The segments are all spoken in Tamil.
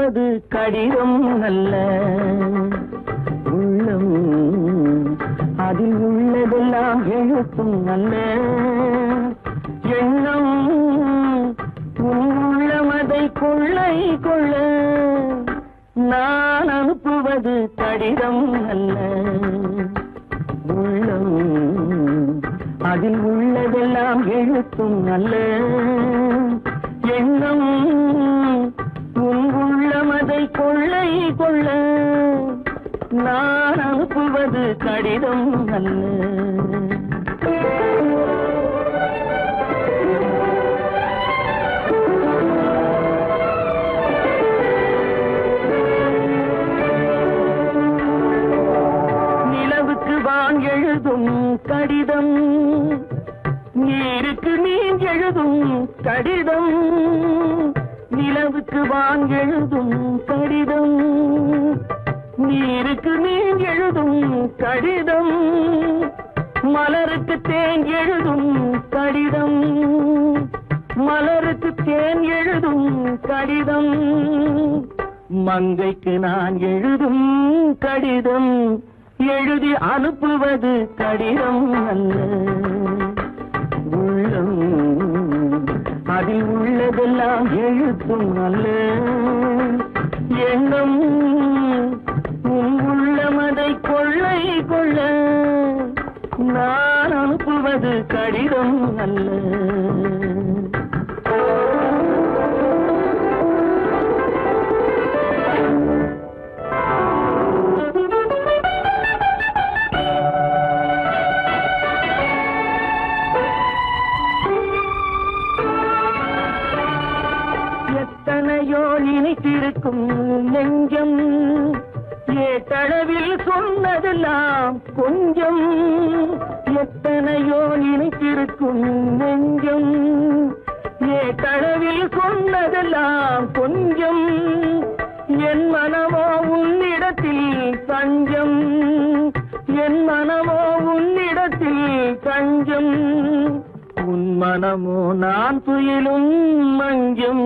அனுப்புவது கடிதம் அல்ல. உள்ளம் அதில் உள்ளதெல்லாம் எழுத்தும் அல்ல. எண்ணம் உள்ளமதை கொள்ளை கொள்ள நான் அனுப்புவது கடிதம் அல்ல. உள்ளம் அதில் உள்ளதெல்லாம் எழுத்தும் அல்ல. எண்ணம் உள்ளமதை கொள்ளை கொள்ள நான் அனுப்புவது கடிதம் அல்ல. எழுதும் கடிதம் நீருக்கு நீர் எழுதும் கடிதம். நிலவுக்கு வான் எழுதும் கடிதம் நீருக்கு நீர் எழுதும் கடிதம். மலருக்கு தேன் எழுதும் கடிதம் மலருக்கு தேன் எழுதும் கடிதம். மங்கைக்கு நான் எழுதும் கடிதம் எழுதி அனுப்புவது கடிதம் அல்ல. உள்ளம் அதில் உள்ளதெல்லாம் எழுத்தும் அல்ல. எண்ணம் உள்ளமதை கொள்ளை கொள்ள நான் அனுப்புவது கடிதம் அல்ல. நினைத்திருக்கும் நெஞ்சம் ஏட்டளவில் சொன்னதெல்லாம் கொஞ்சம். எத்தனையோ நினைத்திருக்கும் நெஞ்சம் ஏட்டளவில் சொன்னதெல்லாம் கொஞ்சம். என் மனமோ உன்னிடத்தில் தஞ்சம். என் மனமோ உன்னிடத்தில் தஞ்சம். உன் மனமோ நான் துயிலும் மஞ்சம்.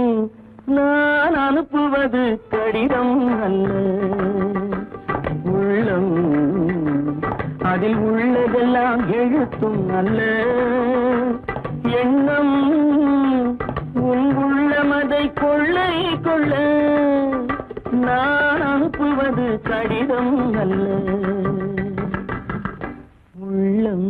நான் அனுப்புவது கடிதம் அல்ல. உள்ளம் அதில் உள்ளதெல்லாம் எழுத்தும் அல்ல. எண்ணம் உள்ளமதை கொள்ளை கொள்ள நான் அனுப்புவது கடிதம் அல்ல. உள்ளம்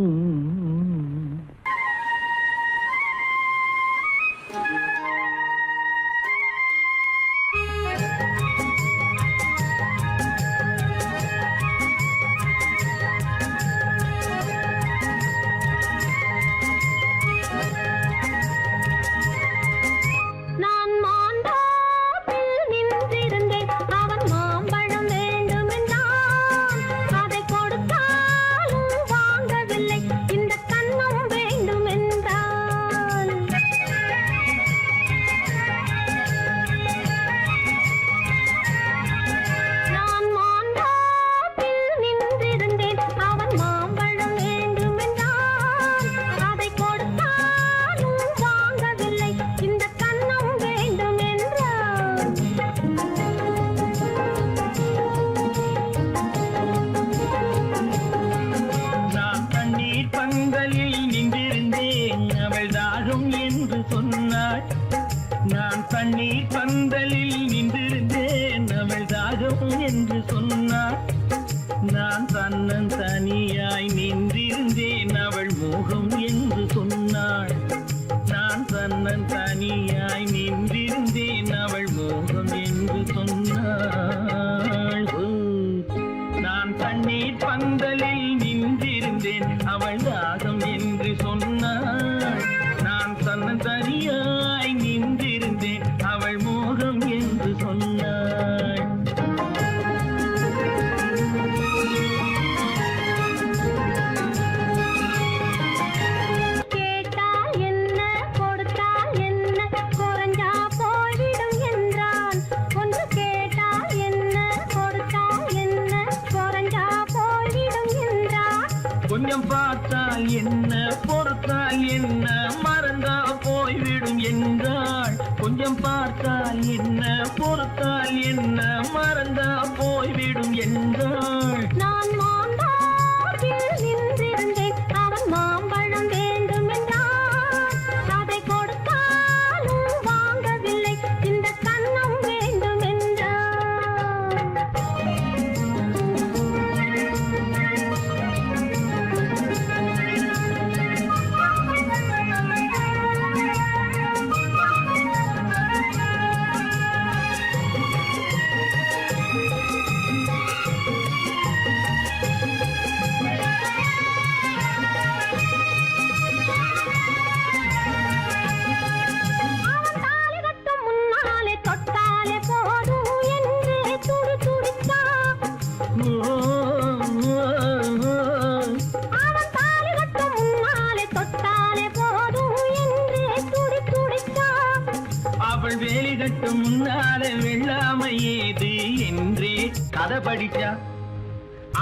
தண்ணீர் பந்தலில் நின்றிருந்தேன் அவள் தாகம் என்று சொன்னாள். நான் தன்னன் தனியாய் நின்றிருந்தேன் அவள் மோகம் என்று சொன்னாள். நான் தன்னன் தனியாய் நின்றிருந்தேன் அவள் மோகம் என்று சொன்னாள். நான் தண்ணீர் பந்தலில் நின்றிருந்தேன் அவள் தாகம் என்று சொன்னாள். நான் தன்னன் தனியாய் நின்றிருந்தேன் அவள் மோகம் என்று சொன்னாள். கேட்டால் என்ன கொடுத்தால் என்ன குறைஞ்சா போய்விடும் என்றான். ஒன்று கேட்டால் என்ன கொடுத்தால் என்ன குறைஞ்சா போய்விடும் என்றான். கொஞ்சம் பார்த்தால் என்ன பொறுத்தால் என்ன மறந்தா போய்விடும் என்றாள். கொஞ்சம் கொஞ்சம் பார்த்தால் என்ன பொறுத்தால் என்ன மறந்தா போய்விடும் என்றாள். நான் மாந்தாவில் நின்றிருந்தேன் அவன் மாம்பழம் வேண்டும் என்றான். அதை கொடுத்தாலும் வாங்கவில்லை இந்த கன்னம் வேண்டும் என்றான். அவன் தாலி கட்டும் முன்னாலே தொட்டாலே போதும் என்றே துடி துடித்தான். அவன் தாலி கட்டும் முன்னாலே தொட்டாலே போதும் என்றே துடி துடித்தான். அவள் வேலி கட்டும் முன்னாலே வெள்ளாமை ஏது என்றே கதை படிச்சா.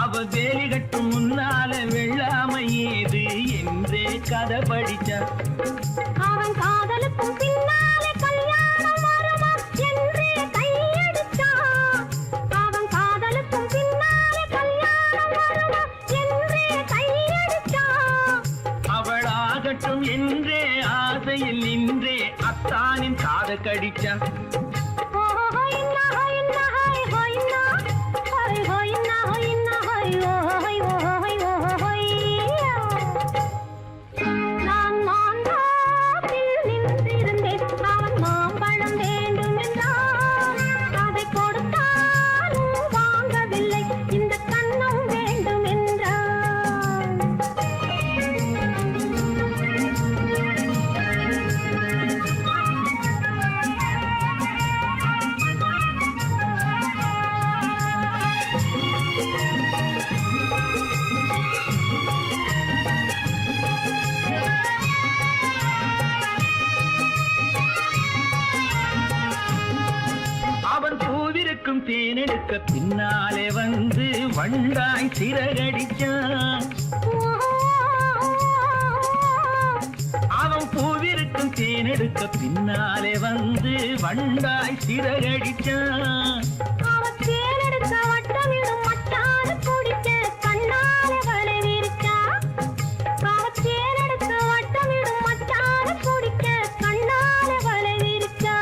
அவள் வேலி கட்டும் முன்னாலே வெள்ளாமை ஏது என்றே கதை படிச்சா. அவன் காதலுக்கும் பின்னாலே கல்யாணம் வருமா என்றே கையடித்தான். அவன் காதலுக்கும் பின்னாலே கல்யாணம் வருமா என்றே கையடித்தான். அவள் ஆகட்டும் என்றே ஆசையில் நின்றே அத்தானின் காத கடிச்சா. நான் மாந்தாவில் நின்றிருந்தேன் அவன் மாம்பழம் வேண்டும் என்றான். அதை கொடுத்தாலும் வாங்கவில்லை இந்த கன்னம் வேண்டும் என்றான். அவன் பூவிருக்கும் தேனெடுக்க பின்னாலே வந்து வண்டாய் சிறகடிச்சான். அவன் பூவிருக்கும் தேனெடுக்க பின்னாலே வந்து வண்டாய் சிறகடிச்சான். அவன் தேனெடுக்க வட்டமிடும் மட்டான குடிக்க கண்ணாலே வலை விரிச்சா. அவன் தேனெடுக்க வட்டமிடும் மட்டான குடிக்க கண்ணாலே வலை விரிச்சா.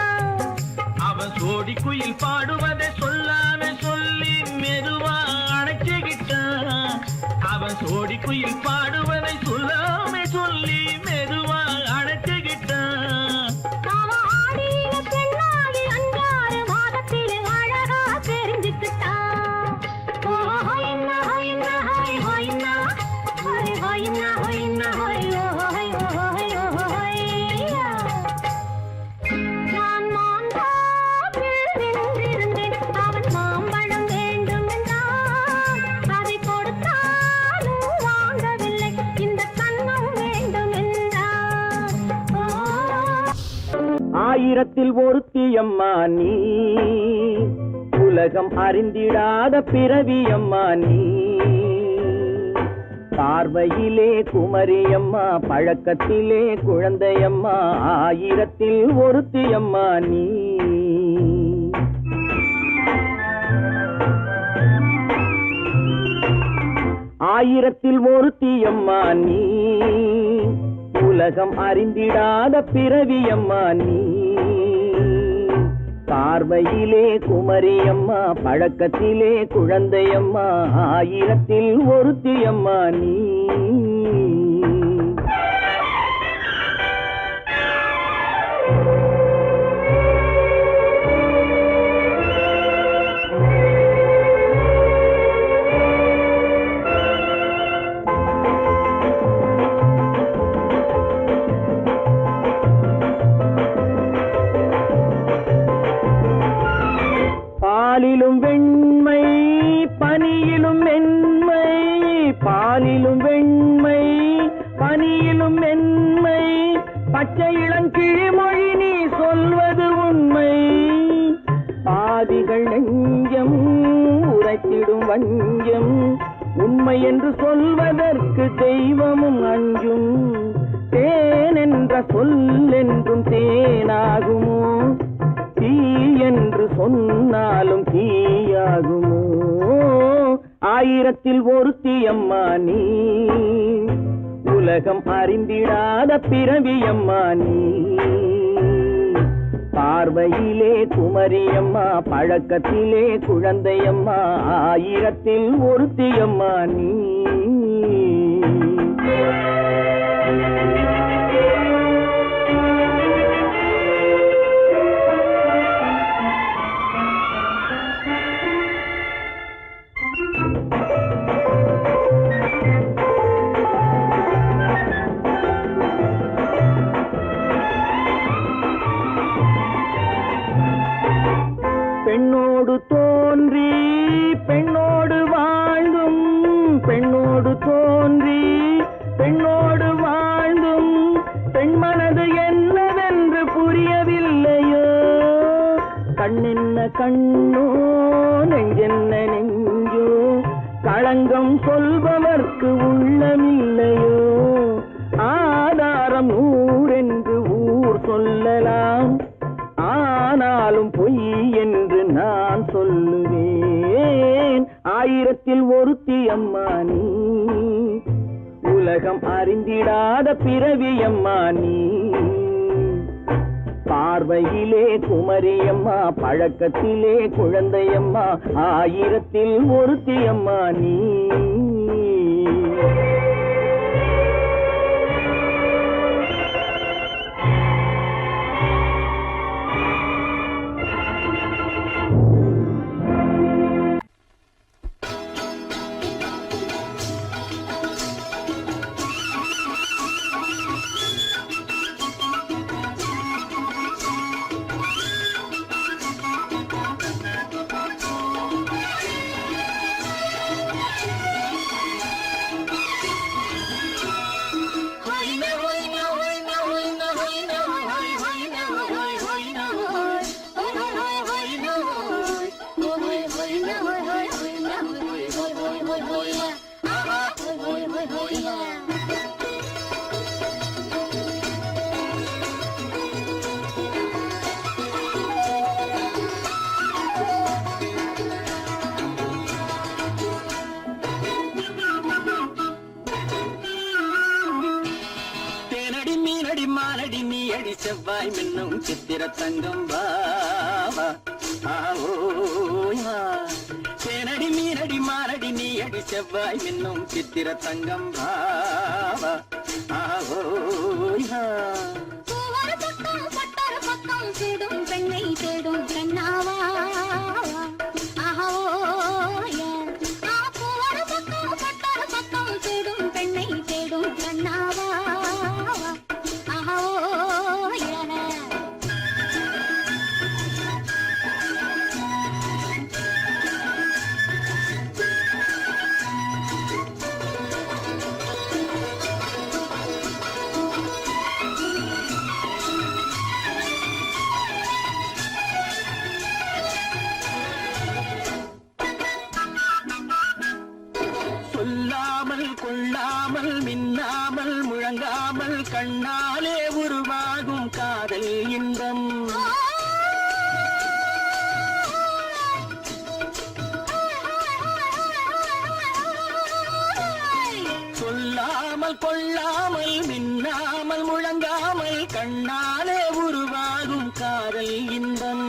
அவன் சோடி குயில் பாடுவதை சொல்லாம சொல்லி மெதுவா அணைச்சுக்கிட்டான். அவன் சோடி குயில் பாடுவதை சொல்லாம சொல்லி மெதுவா அணைச்சுக்கிட்டான். அவன் ஆடிய பெண்ணாகி 5-6 மாதத்திலே அழகா தெரிஞ்சுக்கிட்டான். ஹொய்னா ஹொய்னா ஹொய் ஹொய்னா ஹொய் ஹொய்னா ஹொய்னா ஹொய் ஹொய் ஹொய் ஹொய்யா. நான் மாந்தாவில் நின்றிருந்தேன் அவன் மாம்பழம் வேண்டும் என்றான். அதை கொடுத்தாலும் வாங்கவில்லை இந்த கன்னம் வேண்டும் என்றான். ஆயிரத்தில் ஒருத்தியம்மா நீ, உலகம் அறிந்திடாத பிறவியம்மா நீ. பார்வையிலே குமரியம்மா, பழக்கத்திலே குழந்தையம்மா, ஆயிரத்தில் ஒருத்தியம்மா நீ. ஆயிரத்தில் ஒருத்தியம்மா நீ, உலகம் அறிந்திடாத பிறவியம்மா நீ. பார்வையிலே குமரியம்மா, பழக்கத்திலே குழந்தையம்மா, ஆயிரத்தில் ஒருத்தியம்மா நீ. பாலிலும் வெண்மை பனியிலும் மென்மை, பாலிலும் வெண்மை பனியிலும் மென்மை, பச்சை இளங்கிழிமொழி நீ சொல்வது உண்மை. பாதிகள் நெஞ்சம் உரைத்திடும் வஞ்சம், உண்மை என்று சொல்வதற்கு தெய்வமும் அஞ்சும். தேன் என்ற சொல் என்றும் தேனாகுமோ, என்று சொன்னாலும் தீயாகுமோ? ஆயிரத்தில் ஒருத்தி அம்மா நீ, உலகம் அறிந்திடாத பிறவியம்மா நீ. பார்வையிலே குமரியம்மா, பழக்கத்திலே குழந்தையம்மா, ஆயிரத்தில் ஒருத்தியம்மா நீ. பெண்ணோடு தோன்றி பெண்ணோடு வாழ்ந்தும், பெண்ணோடு தோன்றி பெண்ணோடு வாழ்ந்தும், பெண்மனது என்னவென்று புரியவில்லையோ? கண்ணென்ன கண்ணோ, நெஞ்சென்ன நெஞ்சோ, களங்கம் சொல்பவர்க்கு உள்ளமில்லையோ? ஆதாரம் ஊரென்று ஊர் சொல்லலாம், ஆனாலும் பொய் என்று நான் சொல்லுவேன். ஆயிரத்தில் ஒருத்தி அம்மா நீ, உலகம் அறிந்திடாத பிறவியம்மா நீ. பார்வையிலே குமரியம்மா, பழக்கத்திலே குழந்தையம்மா, ஆயிரத்தில் ஒருத்தி அம்மா நீ. செவ்வாய் மின்னும் சித்திர தங்கம் வாவா ஆவோயா. தேனடி மீனடி மாரடி நீ அடி செவ்வாய் மின்னும் சித்திர தங்கம் வாவா ஆவோயா. தேடும் பெண்ணை தேடும் கண்ணாவா தேடும் பெண்ணை தேடும் கண்ணாவா. கொள்ளாமல் மின்னாமல் முழங்காமல் கண்ணாலே உருவாகும் காதல் இன்பம். சொல்லாமல் கொள்ளாமல் மின்னாமல் முழங்காமல் கண்ணாலே உருவாகும் காதல் இன்பம்.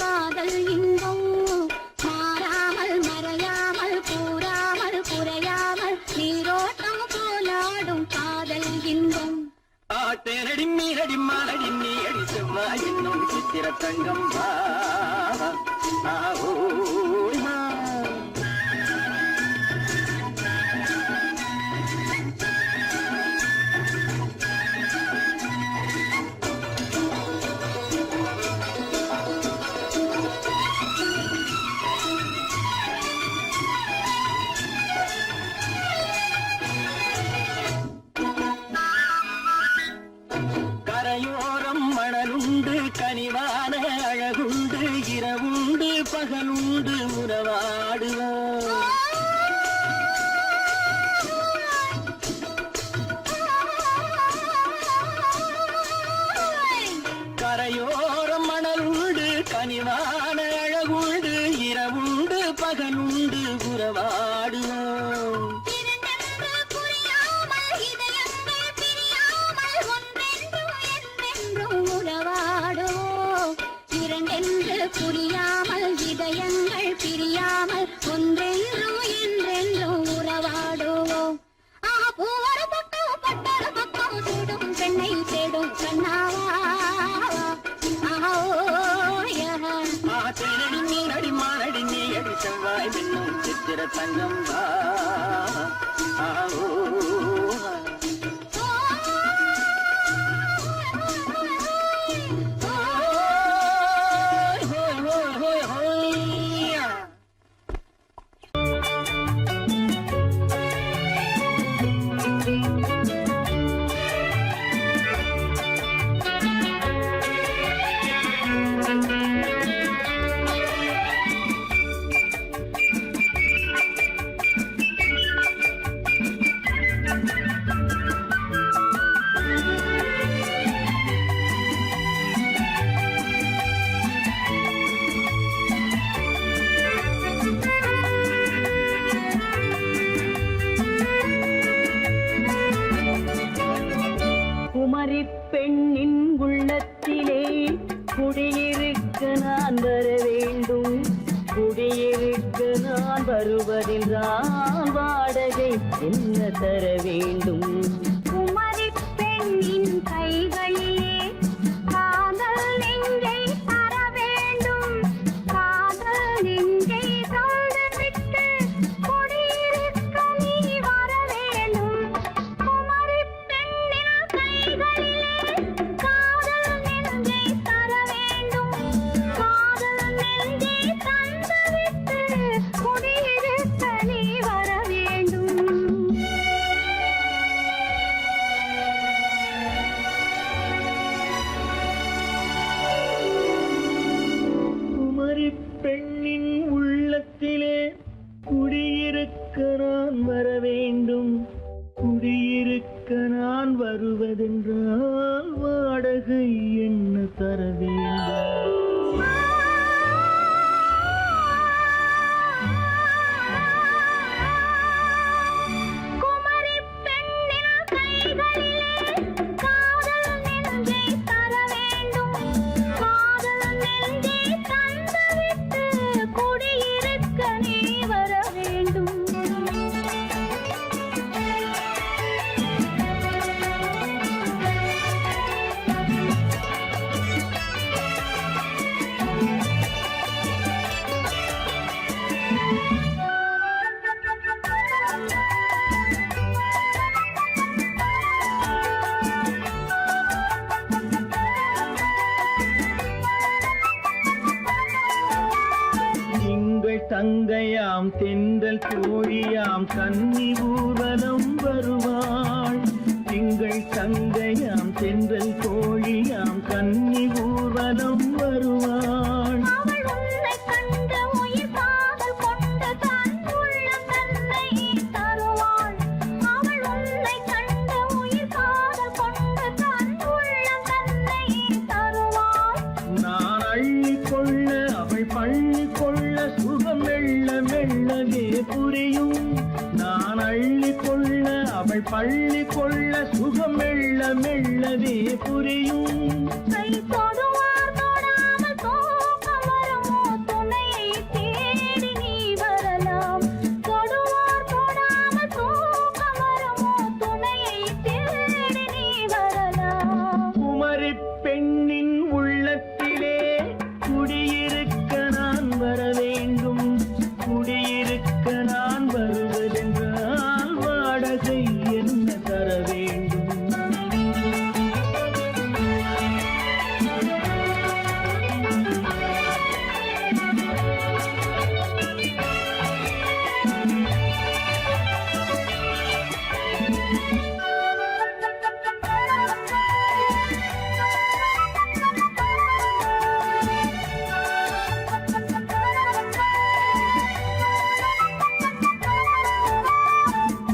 காதல் இன்பம் மாறாமல் மறையாமல் கூறாமல் குறையாமல் நீரோட்டம் போலாடும் காதல் இன்பம். ஆட்டேனடி மீனடி மானடி நீ அடி செவ்வாய் என்னும் சித்திர தங்கம் ஆவோயா. கரையோரம் மணலுண்டு கனிவான அழகுண்டு இரவுண்டு பகலுண்டு வாடுவோம் பூவர பக்கம் பட்டர பக்கம் சூடும் பெண்ணை தேடும் கண்ணாவா தேனடி மீனடி மானடி நீ அடி செவ்வாய் என்னும் சித்திர தங்கம் வா பெண்ணின் உள்ளத்திலே குடியிருக்க நான் வர வேண்டும், குடியிருக்க நான் வருவதென்றால் வாடகை என்ன தர வேண்டும்? குமரி பெண்ணின் கைகளிலே காதல் நெஞ்சை தர வேண்டும், காதல் நெஞ்சை தந்துவிட்டு குடியிருக்க நீ வர வேண்டும். குமரி பெண்ணின் கைகளிலே காதல் நெஞ்சை தர வேண்டும், காதல் நெஞ்சை தந்துவிட்டு குடியிருக்க நீ வர வேண்டும். குமரி பெண்ணின் உள்ளத்திலே குடியிருக்க நான் வர வேண்டும், குடியிருக்க நான் வருவதென்றால் வாடகை என்ன தர வேண்டும்? குமரி பெண்ணின் கைகளிலே காதல் நெஞ்சை தர வேண்டும், காதல் நெஞ்சை தந்துவிட்டு குடியிருக்க நீ வர வேண்டும். திங்கள் தங்கையாம் தென்றல் தோழியாம் கன்னி ஊர்வலம் வருவாள், திங்கள் தங்கையாம் தென்றல் தோழியாம் கன்னி ஊர்வலம் வருவாள். அவள் உன்னை கண்டு உயிர் காதல் கொண்டு தன் உள்ளம் தன்னை தருவாள், அவள் உன்னை கண்டு உயிர் காதல் கொண்டு தன் உள்ளம் தன்னை தருவாள். நான் அள்ளிக் கொள்ள அவள் பள்ளிக் கொள்ள சுகம் மெல்ல மெல்லவே புரியும், நான் அள்ளிக் கொள்ள அவள் பள்ளிக் கொள்ள சுகம் மெல்ல மெல்லவே புரியும். கை தொடுவார் தொடாமல் தூக்கம் வருமோ, துணையை தேடி நீ வரலாம். தொடுவார் தொடாமல் தூக்கம் வருமோ, துணையை தேடி நீ வரலாம். குமரி பெண்ணின் உள்ளத்திலே குடியிருக்க நான் வர வேண்டும், குடியிருக்க நான் வருவதென்றால் வாடகை என்ன தர வேண்டும்?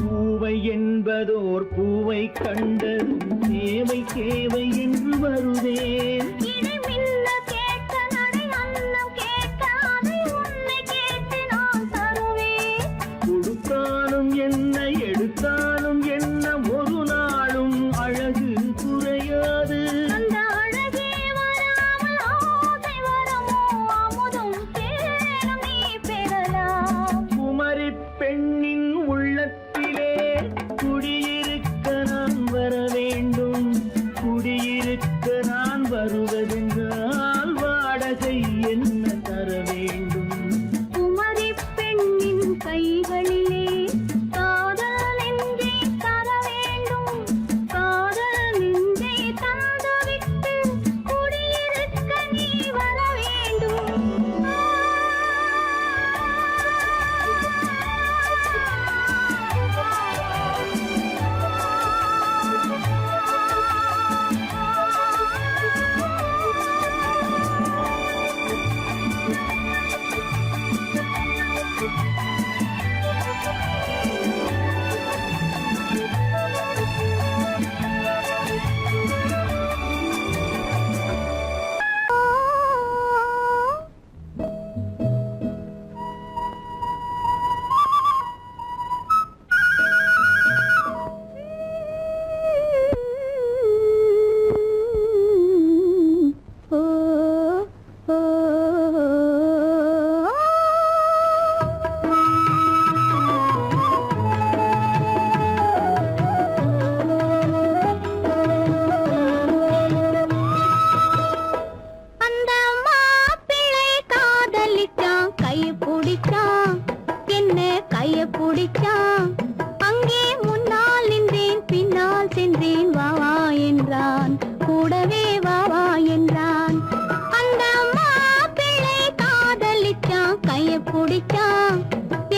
பூவை என்பதோர் பூவை கண்டதும் தேவை தேவை என்று வருவேன். இடை மின்ன கேட்க நடை அன்னம் கேட்க அதை உன்னை கேட்டு நான் தருவேன். கொடுத்தாலும் என்ன எடுத்தாலும் என்ன ஒரு நாளும் அழகு குறையாது. அந்த அழகே வராமல் ஆசை வரமோ, அமுதும் தேனும் நீ பெறலாம். குமரி பெண்ணின் உள்ளத்தில் பிடிச்சான் அங்கே முன்னால் நின்றேன் பின்னால் சென்றேன் வா வா என்றான் கூடவே வா வா என்றான் அந்த மாப்பிள்ளை காதலிச்சான் கைய பிடிச்சான்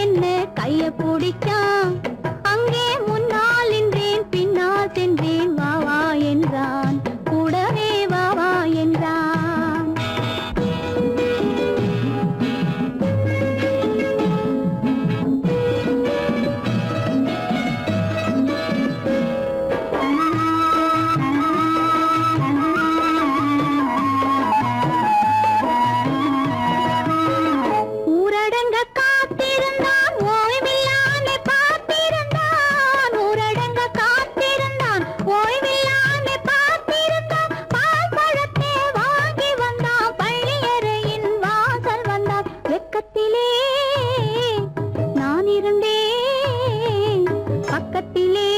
என்ன கைய பிடிச்சான் அங்கே முன்னால் நின்றேன் பின்னால் சென்றேன் வா வா என்றான் கூடவே வா வா என்றான் ஊரடங்க காத்திருந்தான் ஓய்வில்லாமே பார்த்திருந்தான் ஊரடங்க காத்திருந்தான் ஓய்வில்லாமே பார்த்திருந்தான் பால் பழத்தை வாங்கி வந்தான் பள்ளியறையின் வாசல் வந்தான் வெக்கத்திலே நான் இருந்தேன் பக்கத்திலே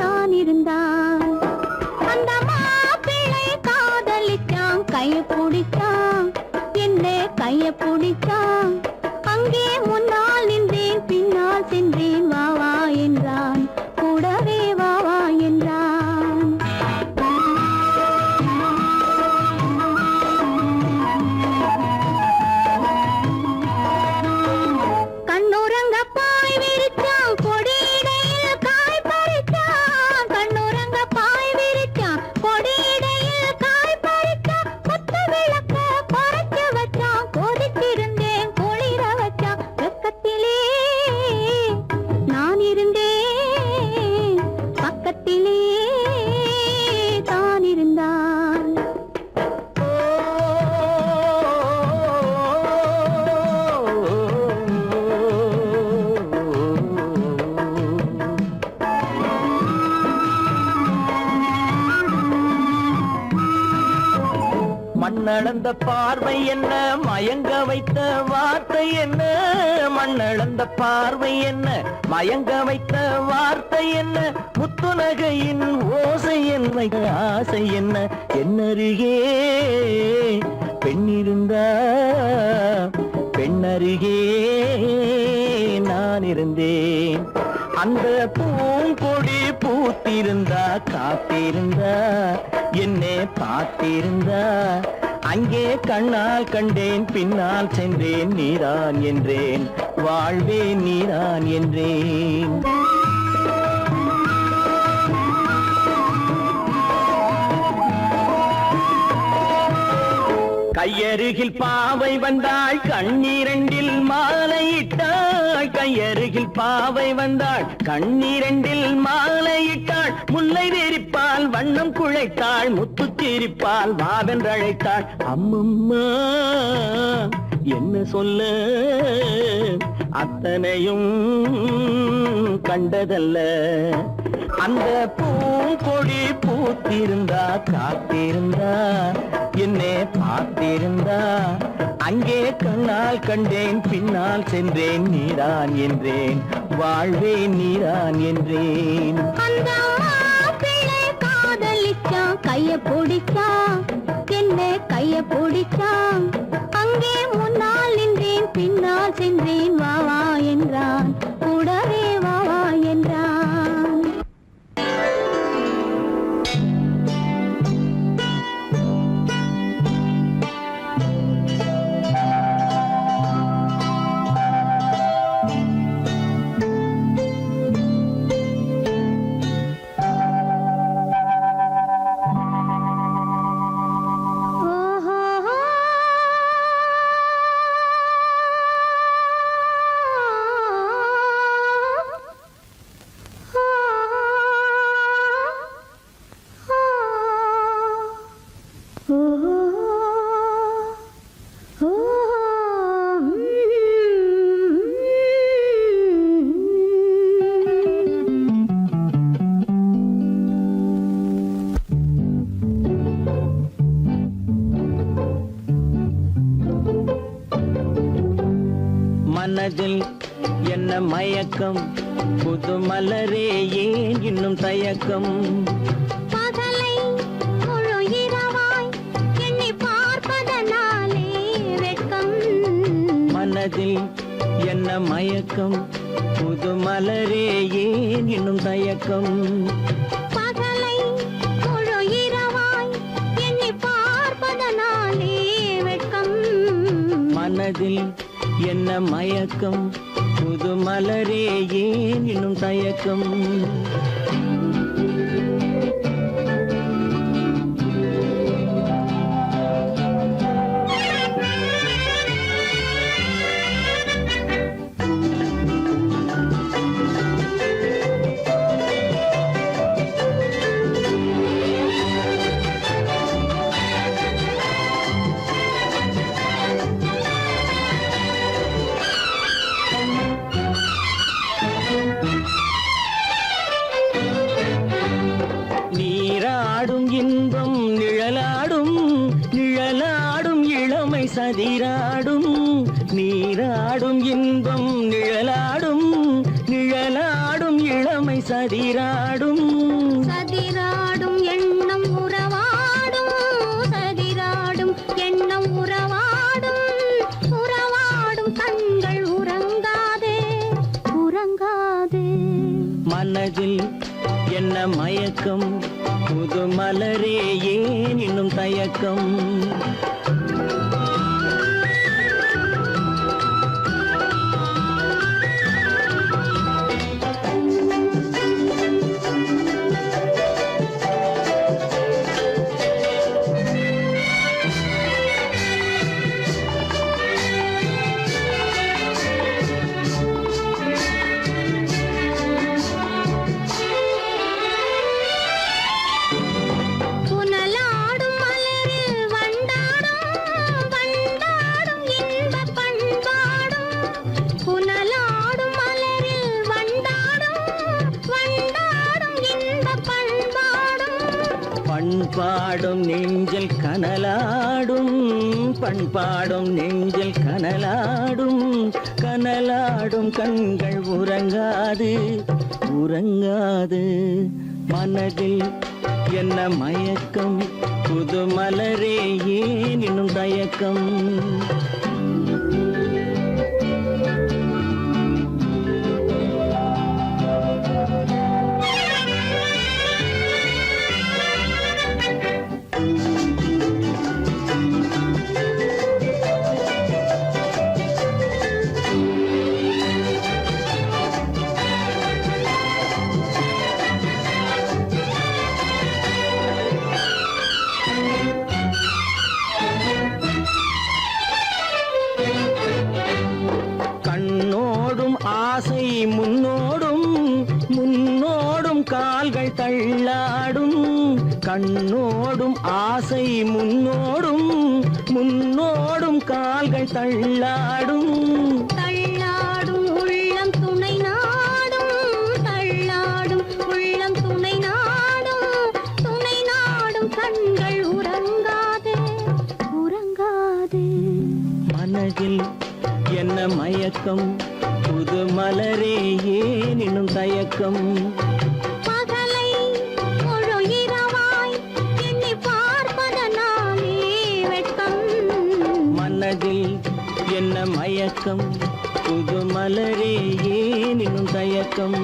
தான் இருந்தான் அந்த மாப்பிள்ளை காதலிச்சான் கைய பிடிச்சான் என்ன கைய பிடிச்சான் அங்கே முன்னால் நின்றேன் பின்னால் சென்றேன் வா வா என்றான் கூடவே வா வா என்றான் கண்ணுறங்க பாய் விரிச்சான் கொடியிடையில் காய் பறிச்சான் கண்ணுறங்க பாய் விரிச்சான் கொடியிடையில் காய் பறிச்சான் கொத்த விளக்க குறைச்சு வச்சான் கொதித்திருந்தேன் குளிர வச்சான் வெக்கத்திலே நான் இருந்தேன் பக்கத்திலே தான் இருந்தான் மண்ணளந்த பார்வை என்ன மயங்க வைத்த வார்த்தை என்ன மண்ணளந்த பார்வை என்ன மயங்க வைத்த வார்த்தை என்ன முத்துநகையின் ஓசை என்ன ஆசை என்ன என்னருகே பெண்ணிருந்தா பெண்ணருகே நான் இருந்தேன் அந்த பூங்கொடி பூத்திருந்தா காத்திருந்தா என்னை பார்த்திருந்தா அங்கே கண்ணால் கண்டேன் பின்னால் சென்றேன் நீதான் என்றேன் வாழ்வே நீதான் என்றேன் கையருகில் பாவை வந்தாள் கண்ணீரண்டில் மாலையிட்டாள் கையருகில் பாவை வந்தாள் கண்ணீரண்டில் மாலையிட்டாள் முல்லை வெறிப்பால் வண்ணம் குழைத்தாள் முத்து சிரிப்பால் வாவென்றழைத்தாள் அம்மம்மா என்ன சொல்ல அத்தனையும் கண்டதல்ல அந்த பூங்கொடி பூத்திருந்தா காத்திருந்தா என்னை பார்த்திருந்தா அங்கே கண்ணால் கண்டேன் பின்னால் சென்றேன் நீதான் என்றேன் வாழ்வே நீதான் என்றேன் அந்த மாப்பிள்ளை காதலிச்சான் கைய பிடிச்சான் என்ன கைய பிடிச்சான் அங்கே முன்னால் நின்றேன் பின்னால் சென்றேன் வா வா என்றான் கூடவே வா வா என்றான் மனதில் என்ன மயக்கம் புது மலரே ஏன் இன்னும் தயக்கம் பகலை முழு இரவாய் எண்ணி பார்ப்பதனாலே வெட்கம் மனதில் என்ன மயக்கம் புது மலரே ஏன் இன்னும் தயக்கம் பகலை முழு இரவாய் எண்ணி பார்ப்பதனாலே வெட்கம் மனதில் என்ன மயக்கம் புது மலரே ஏன் இன்னும் தயக்கம் நீராடும் இன்பம் நிழலாடும் நிழலாடும் இளமை சதிராடும் நீராடும் இன்பம் நிழலாடும் நிழலாடும் இளமை சதிராடும் சதிராடும் எண்ணம் உறவாடும் சதிராடும் எண்ணம் உறவாடும் உறவாடும் கண்கள் உறங்காதே உறங்காதே மனதில் என்ன மயக்கம் புது மலரே ஏன் இன்னும் தயக்கம் புனலாடும் மலரில் வண்டாடும் வண்டாடும் இன்பப் பண்பாடும் புனலாடும் மலரில் வண்டாடும் வண்டாடும் இன்பப் பண்பாடும் பண்பாடும் நெஞ்சில் கனலாடும் பண்பாடும் நெஞ்சில் கனலாடும் கனலாடும் கண்கள் உறங்காது உறங்காது மனதில் என்ன மயக்கம் புது மலரே ஏன் இன்னும் தயக்கம் கண்ணோடும் ஆசை முன்னோடும் முன்னோடும் கால்கள் தள்ளாடும் கண்ணோடும் ஆசை முன்னோடும் முன்னோடும் கால்கள் தள்ளாடும் தள்ளாடும் உள்ளம் துணை நாடும் தள்ளாடும் உள்ளம் துணை நாடும் கண்கள் உறங்காதே உறங்காதே மனதில் என்ன மயக்கம் புது மலரே ஏன் இன்னும் தயக்கம் பகலை முழு இரவாய் எண்ணி பார்ப்பதனாலே வெட்கம் மனதில் என்ன மயக்கம் புது மலரே ஏன் இன்னும் தயக்கம்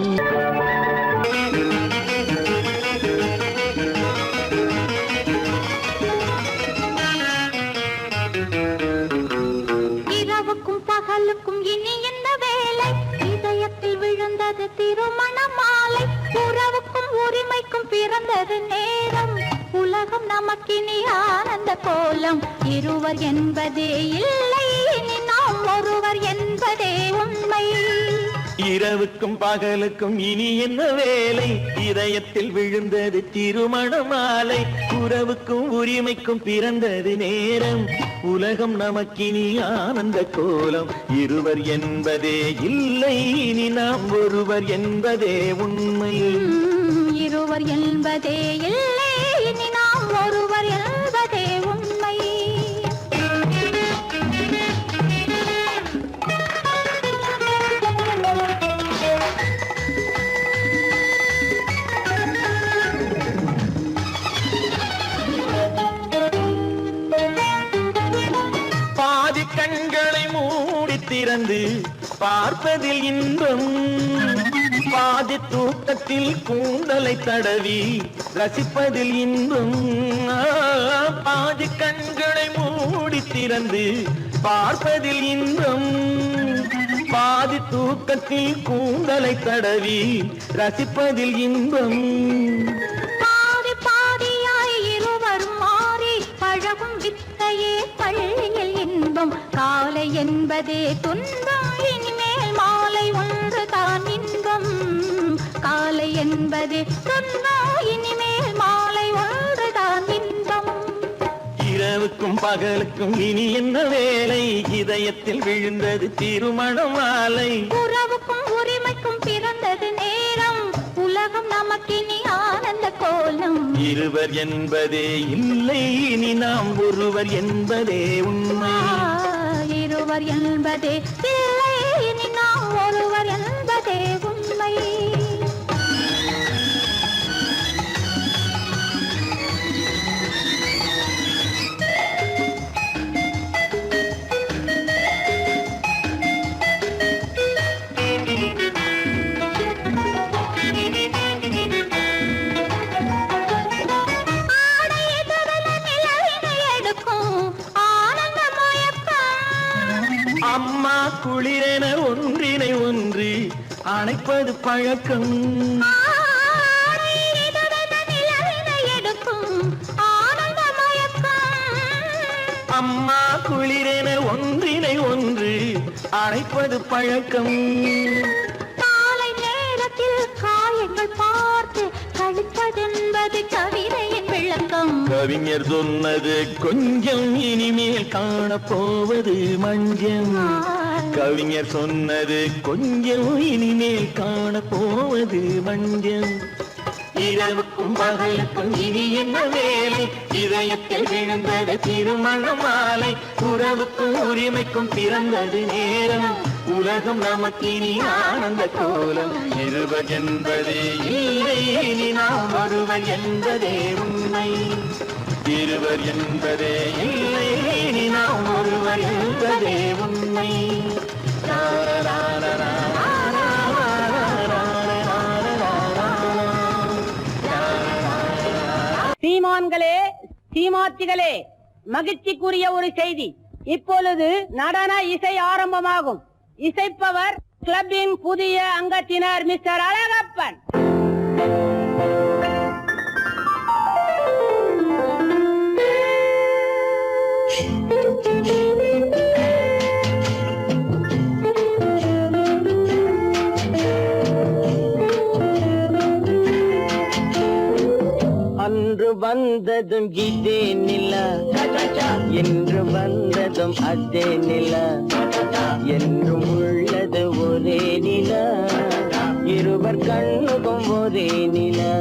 இரவுக்கும் பகலுக்கும் இனி என்ன வேலை இதயத்தில் விழுந்தது திருமண மாலை உறவுக்கும் உரிமைக்கும் பிறந்தது நேரம் உலகம் நமக்கினி ஆனந்த கோலம் இருவர் என்பதே இல்லை இனி நாம் ஒருவர் என்பதே உண்மை இரவுக்கும் பகலுக்கும் இனி என்ன வேலை இதயத்தில் விழுந்தது திருமண மாலை உறவுக்கும் உரிமைக்கும் பிறந்தது நேரம் உலகம் நமக்கினி ஆனந்த கோலம் இருவர் என்பதே இல்லை இனி நாம் ஒருவர் என்பதே உண்மை இருவர் என்பதே இல்லை இனி நாம் ஒருவர் என்பதே உண்மை பாதி கண்களை மூடி திறந்து பார்ப்பதில் இன்பம் பாதி தூக்கத்தில் கூந்தலை தடவி ரசிப்பதில் இன்பம் பாதி கண்களை மூடி திறந்து பார்ப்பதில் இன்பம் பாதி தூக்கத்தில் கூந்தலை தடவி ரசிப்பதில் இன்பம் பாதி பாதியாய் இருவரும் மாறி பழகும் வித்தையே பள்ளியில் இன்பம் காலை என்பதே துன்பம் இனிமேல் மாலை ஒன்று தான் இன்பம் காலை என்பதே துன்பம் இனிமேல் மாலை ஒன்று தான் இன்பம் இரவுக்கும் பகலுக்கும் இனி என்ன வேலை இதயத்தில் விழுந்தது திருமண மாலை உறவுக்கும் உரிமைக்கும் பிறந்தது நேரம் உலகம் நமக்கினி ஆனந்த கோலம் இருவர் என்பதே இல்லை இனி நாம் ஒருவர் என்பதே உண்மை இருவர் என்பதே இல்லை இனி நாம் ஒருவர் என்பதே உண்மை அம்மா குளிரென ஒன்றினை ஒன்று அணைப்பது பழக்கம் அம்மா குளிரென ஒன்றினை ஒன்று அணைப்பது பழக்கம் காலை நேரத்தில் காயங்கள் பார்த்து கழிப்பதென்பது கவிதையின் விளக்கம் கவிஞர் சொன்னது கொஞ்சம் இனிமேல் காணப்போவது மஞ்சம் கவிஞர் சொன்னது கொஞ்சம் இனிமேல் காணப்போவது மஞ்சம் இரவுக்கும் பகலுக்கும் இனி என்ன வேலை இதயத்தில் விழுந்தது திருமண மாலை உறவுக்கும் உரிமைக்கும் பிறந்தது நேரம் உலகம் நமக்கினி ஆனந்த கோலம் இருவர் என்பதே இல்லை இனி நாம் ஒருவர் என்பதே உண்மை இருவர் என்பதே இல்லை இனி நாம் ஒருவர் என்பதே உண்மை சீமான்களே சீமாத்திகளே மகிழ்ச்சிக்குரிய ஒரு செய்தி இப்பொழுது நடன இசை ஆரம்பமாகும் இசைப்பவர் கிளப்பின் புதிய அங்கத்தினர் மிஸ்டர் அழகப்பன் அன்று வந்ததும் இதே நிலா என்று வந்ததும் அதே நிலா என்றும் உள்ளது ஒரே நிலா இருவர் கண்ணுக்கும் ஒரே நிலா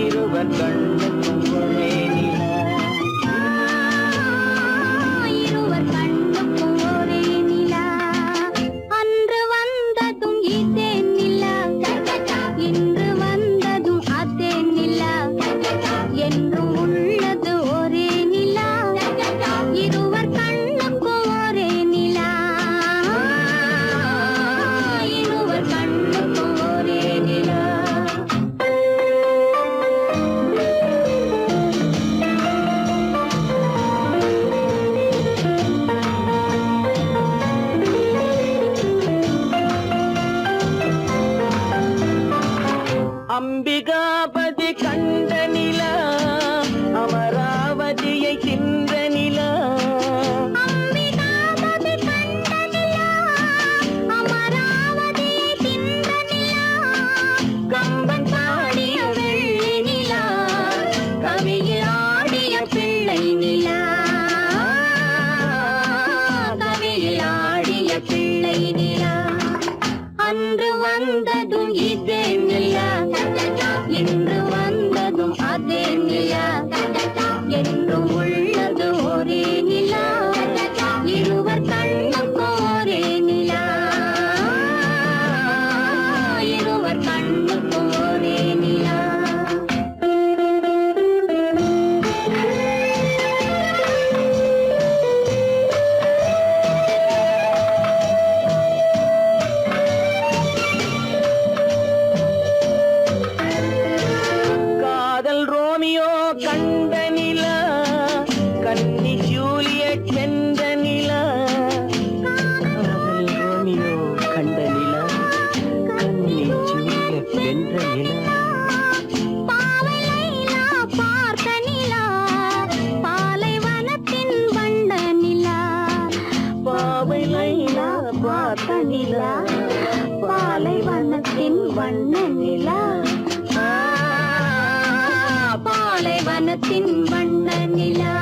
இருவர் கண்ணுக்கும் ஒரே நிலா இருவர் கண்ணுக்கும் ஒரே நிலா அன்று வந்ததும் இதே நிலா இன்று வந்ததும் அதே நிலா என்றும் உள்ளது ஒரே நிலா இருவர் கண்ணுக்கும் ஒரே நிலா இருவர் கண்ணுக்கும் ஒரே நிலா அம்பிகாபதி கண்ட நிலா அமராவதியை தின்ற நிலா அம்பிகாபதி கண்ட நிலா அமராவதியை தின்ற நிலா கம்பன் பாடிய வெள்ளி நிலா கவியில் ஆடிய பிள்ளை நிலா கவியில் ஆடிய பிள்ளை நிலா அன்று வந்ததும் இதே நிலா கண்ட நிலா கண்ணி சூழ வென்ற நிலா பாவை லைலா பார்த்த நிலா பாலைவனத்தின் வண்ண நிலா பாவை லைலா பார்த்த நிலா பாலைவனத்தின் வண்ண நிலா பாலைவனத்தின் வண்ண நிலா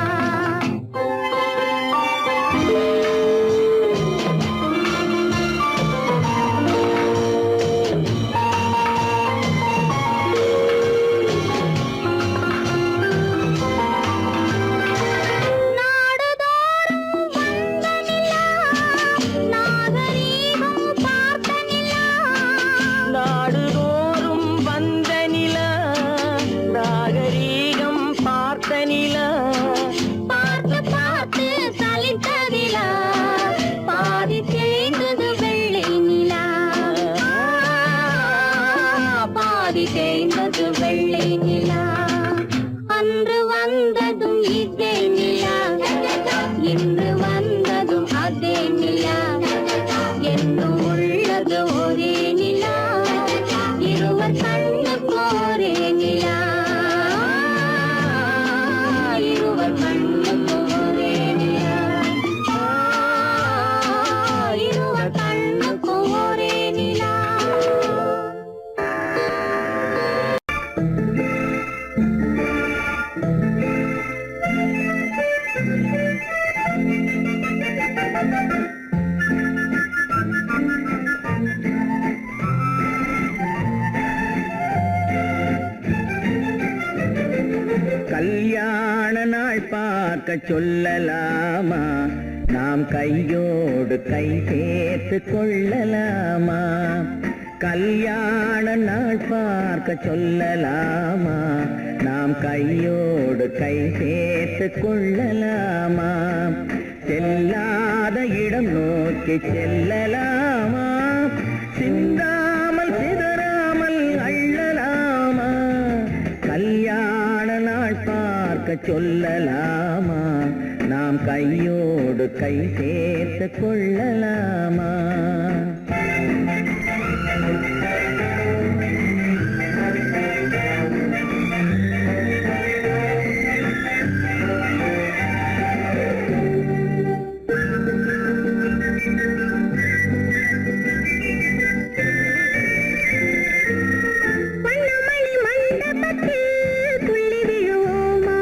நாடுதோறும் வந்த நிலா நாகரீகம் பார்த்த நிலா பார்த்து பார்த்து சலித்ததிலா பாதி தேய்ந்தது வெள்ளை நிலா பாதி தேய்ந்தது வெள்ளை நிலா அன்று வந்ததும் இதே நிலா இன்று வந்ததும் அதே நிலா என்னும் உள்ளது ஒரே நிலா இருவர் கண்ணுக்கு ஒரே நிலா இருவர் கண்ணுக்கு ஒரே நிலா இருவர் கண்ணுக்கு ஒரே நிலா கல்யாண நாள் பார்க்க சொல்லலாமா நாம் கையோடு கை சேர்த்து கொள்ளலாமா கல்யாண நாள் பார்க்க சொல்லலாமா நாம் கையோடு கை சேர்த்து கொள்ளலாமா செல்லாத இடம் நோக்கி செல்லலாமா சிந்தாமல் சிதறாமல் அள்ளலாமா கல்யாண நாள் பார்க்க சொல்லலாமா நாம் கையோடு கை சேர்த்து கொள்ளலாமா வண்ணமணி மண்டபத்தில் துள்ளி விழுவோமா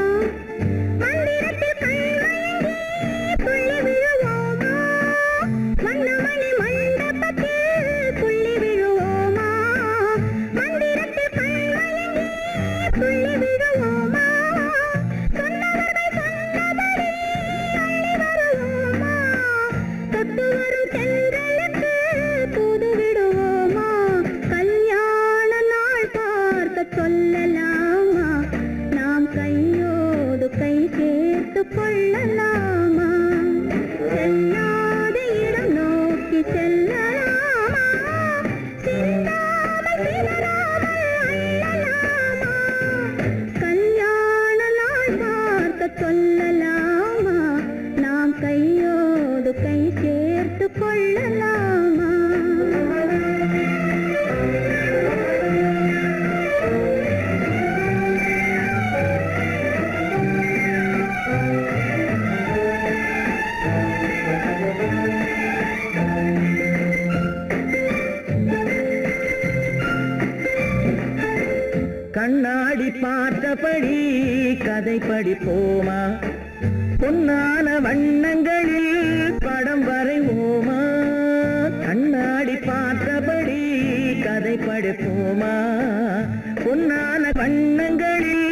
மந்திரத்தில் கண்மயங்கி துள்ளி விழுவோமா வண்ணமணி மண்டபத்தில் துள்ளி விழுவோமா மந்திரத்தில் கண்மயங்கி துள்ளி விழுவோமா சொன்னவர்கள் சொன்னபடி அள்ளி வருவோமா தொட்டு வரும் தென்றலுக்கு தூது விடுவோமா கல்யாண நாள் பார்க்க சொல்லலாமா நாம் கையோடு கை சேர்த்து கொள்ளலாமா செல்லாத இடம் நோக்கி செல்லலாமா சிந்தாமல் சிதறாமல் அள்ளலாமா கல்யாண நாள் பார்க்க சொல்லலாமா நாம் கையோடு கை சேர்த்து கொள்ளலாமா கண்ணாடி பார்த்தபடி கதை படிப்போமா பொன்னான வண்ணங்களில் படம் வரைவோமா கண்ணாடி பார்த்தபடி கதை படிப்போமா பொன்னான வண்ணங்களில்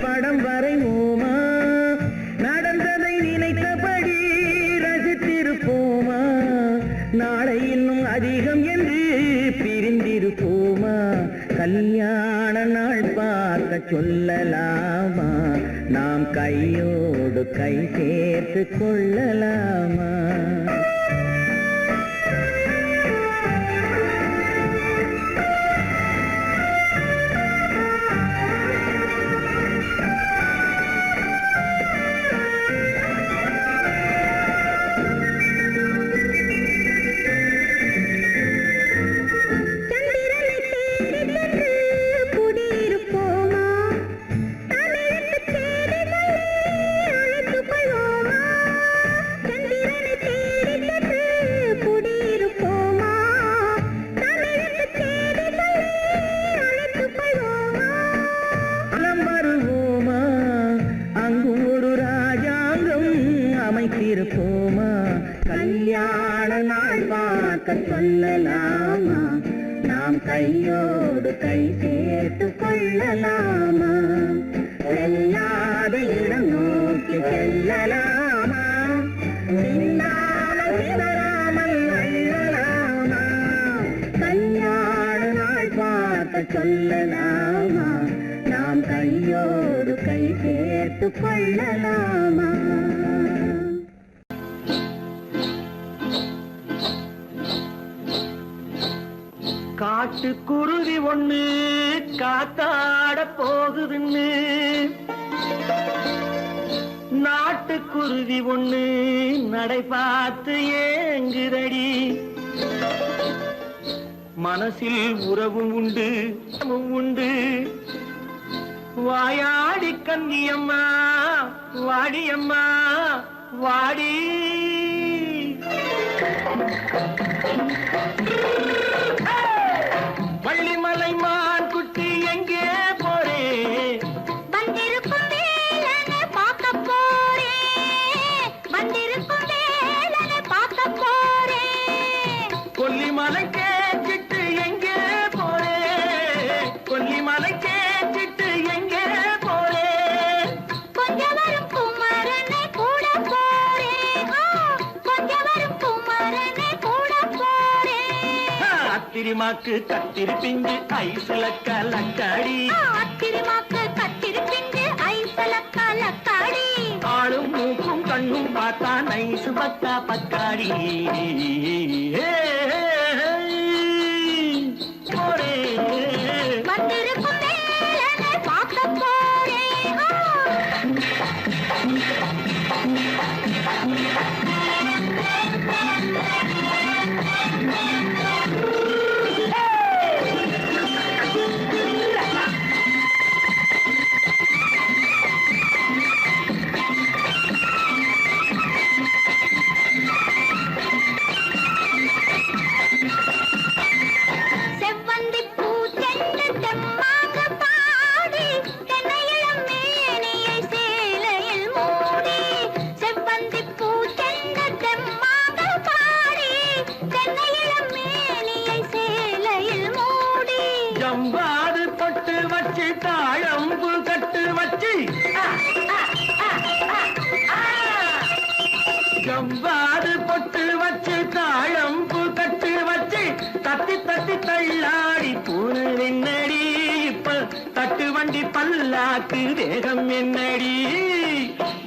படம் வரைவோமா நடந்ததை நினைத்தபடி ரசித்திருப்போமா நாளை இன்னும் அதிகம் என்று பிரிந்திருப்போமா கல்யாண நாள் பார்க்க சொல்லலாமா நாம் கையோடு கை சேர்த்து கொள்ளலாமா நாம் கையோடு கை சேர்த்து கொள்ளலாமா செல்லாத இடம் நோக்கி செல்லலாமா சிந்தாமல் சிதறாமல் அள்ளலாமா கல்யாண நாள் பார்க்க சொல்லலாமா நாம் கையோடு கை சேர்த்து கொள்ளலாமா காட்டுக்குருவி ஒண்ணு காத்தாட போகுதுன்னு நாட்டுக்குருவி ஒண்ணு நடை பார்த்து ஏங்குதடி மனசில் உறவும் உண்டு உண்டு வாயாடி கன்னியம்மா வாடியம்மா வாடி வள்ளிமலை மான் குட்டி எங்கே போறே வந்திருக்கும் வேலனை பார்க்க போறேன் வந்திருக்கும் வேலனை பார்க்க போறேன் கொல்லிமலை கேட்டுட்டு எங்கே போறே கொல்லிமலை கேட்டுட்டு எங்கே போறே கொஞ்சம் வரும் குமரனை கூட போறேன் கொஞ்சம் வரும் குமரனை கூட போறேன் அத்திரிமாக்கு கத்திரி பிஞ்சு ஐசுல கலக்காடி அத்திரிமாக்கு கத்திரி பிஞ்சு ஐசல கலக்காடி ஆளும் மூக்கும் கண்ணும் பார்த்தா நைசு பக்கா பக்காடி போறே வந்திருக்கும் வேலனை பார்க்க போறேன் செவ்வந்தி பூ செண்டு தெம்மாக பாடி தென்னையிளம் மேனியை சேலையில் மூடி செவ்வந்தி பூ செண்டு தெம்மாக பாடி தென்னையிளம் மேனியை சேலையில் மூடி ஜம்பாது பொட்டு வச்சு தாழம்பு கட்டு வச்சு ஜம்பாது பொட்டு வச்சு தாழம்பு கட்டு வச்சு தத்தி தத்தி தள்ளாடி பூனு என்னடி இப்ப தட்டு வண்டி பல்லாக்கு வேகம் என்னடி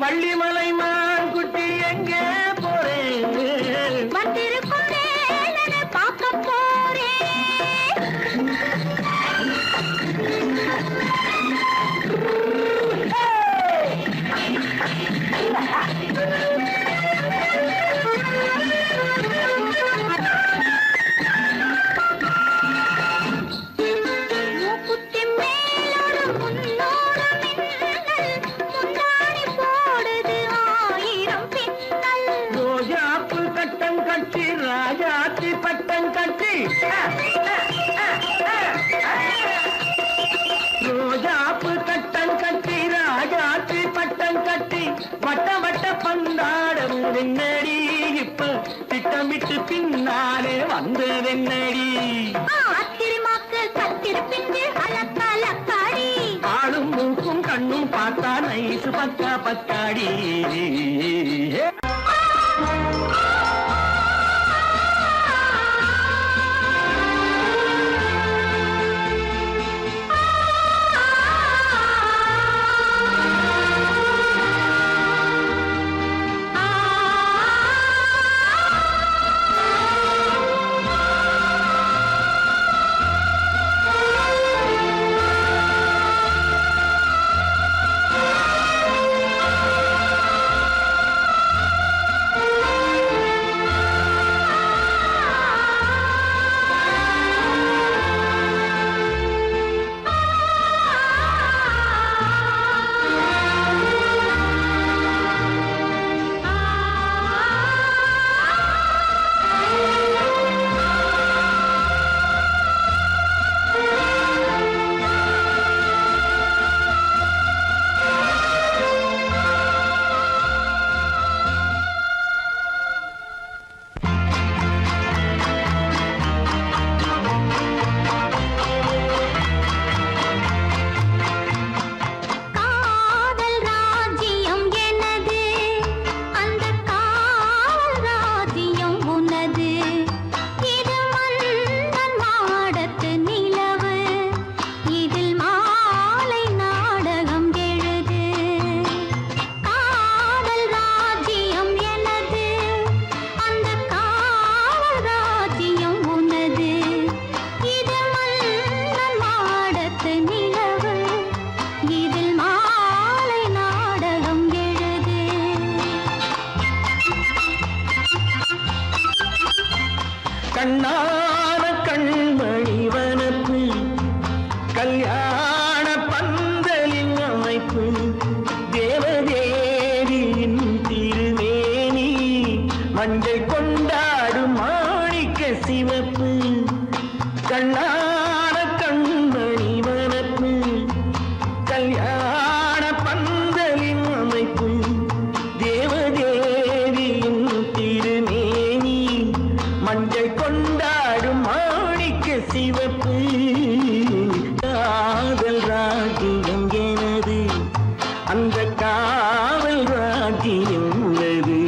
வள்ளிமலை மான் குட்டி எங்கே போறேன் வந்திருக்கும் வேலனை பார்க்க போறேன் மூக்குத்தி மேலோடு முன்னோடு மின்னல் முந்தாணி போடுது ஆயிரம் பின்னல் ரோஜாப்பு கட்டம் கட்டி ராஜாத்தி பட்டம் கட்டி ரோஜாப்பு கட்டம் கட்டி ராஜாத்தி பட்டம் கட்டி வட்ட வட்ட பந்தாடம் வெண்ணடி இப்ப திட்டமிட்டு பின்னாலே வந்ததென்னடி அத்திரிமாக்கு கத்திரி பிஞ்சு அலக்காடி ஆளும் மூக்கும் கண்ணும் பார்த்தா நைசு பக்கா பக்காடி கண்ணான கண்மணி வனப்பு கல்யாண பந்தலின் அமைப்பு தேவதேவியின் திருமேனி மஞ்சள் கொண்டாடும் மாணிக்க சிவப்பு காதல் ராஜ்யம் எனது அந்த காவல் ராஜ்யம் உள்ளது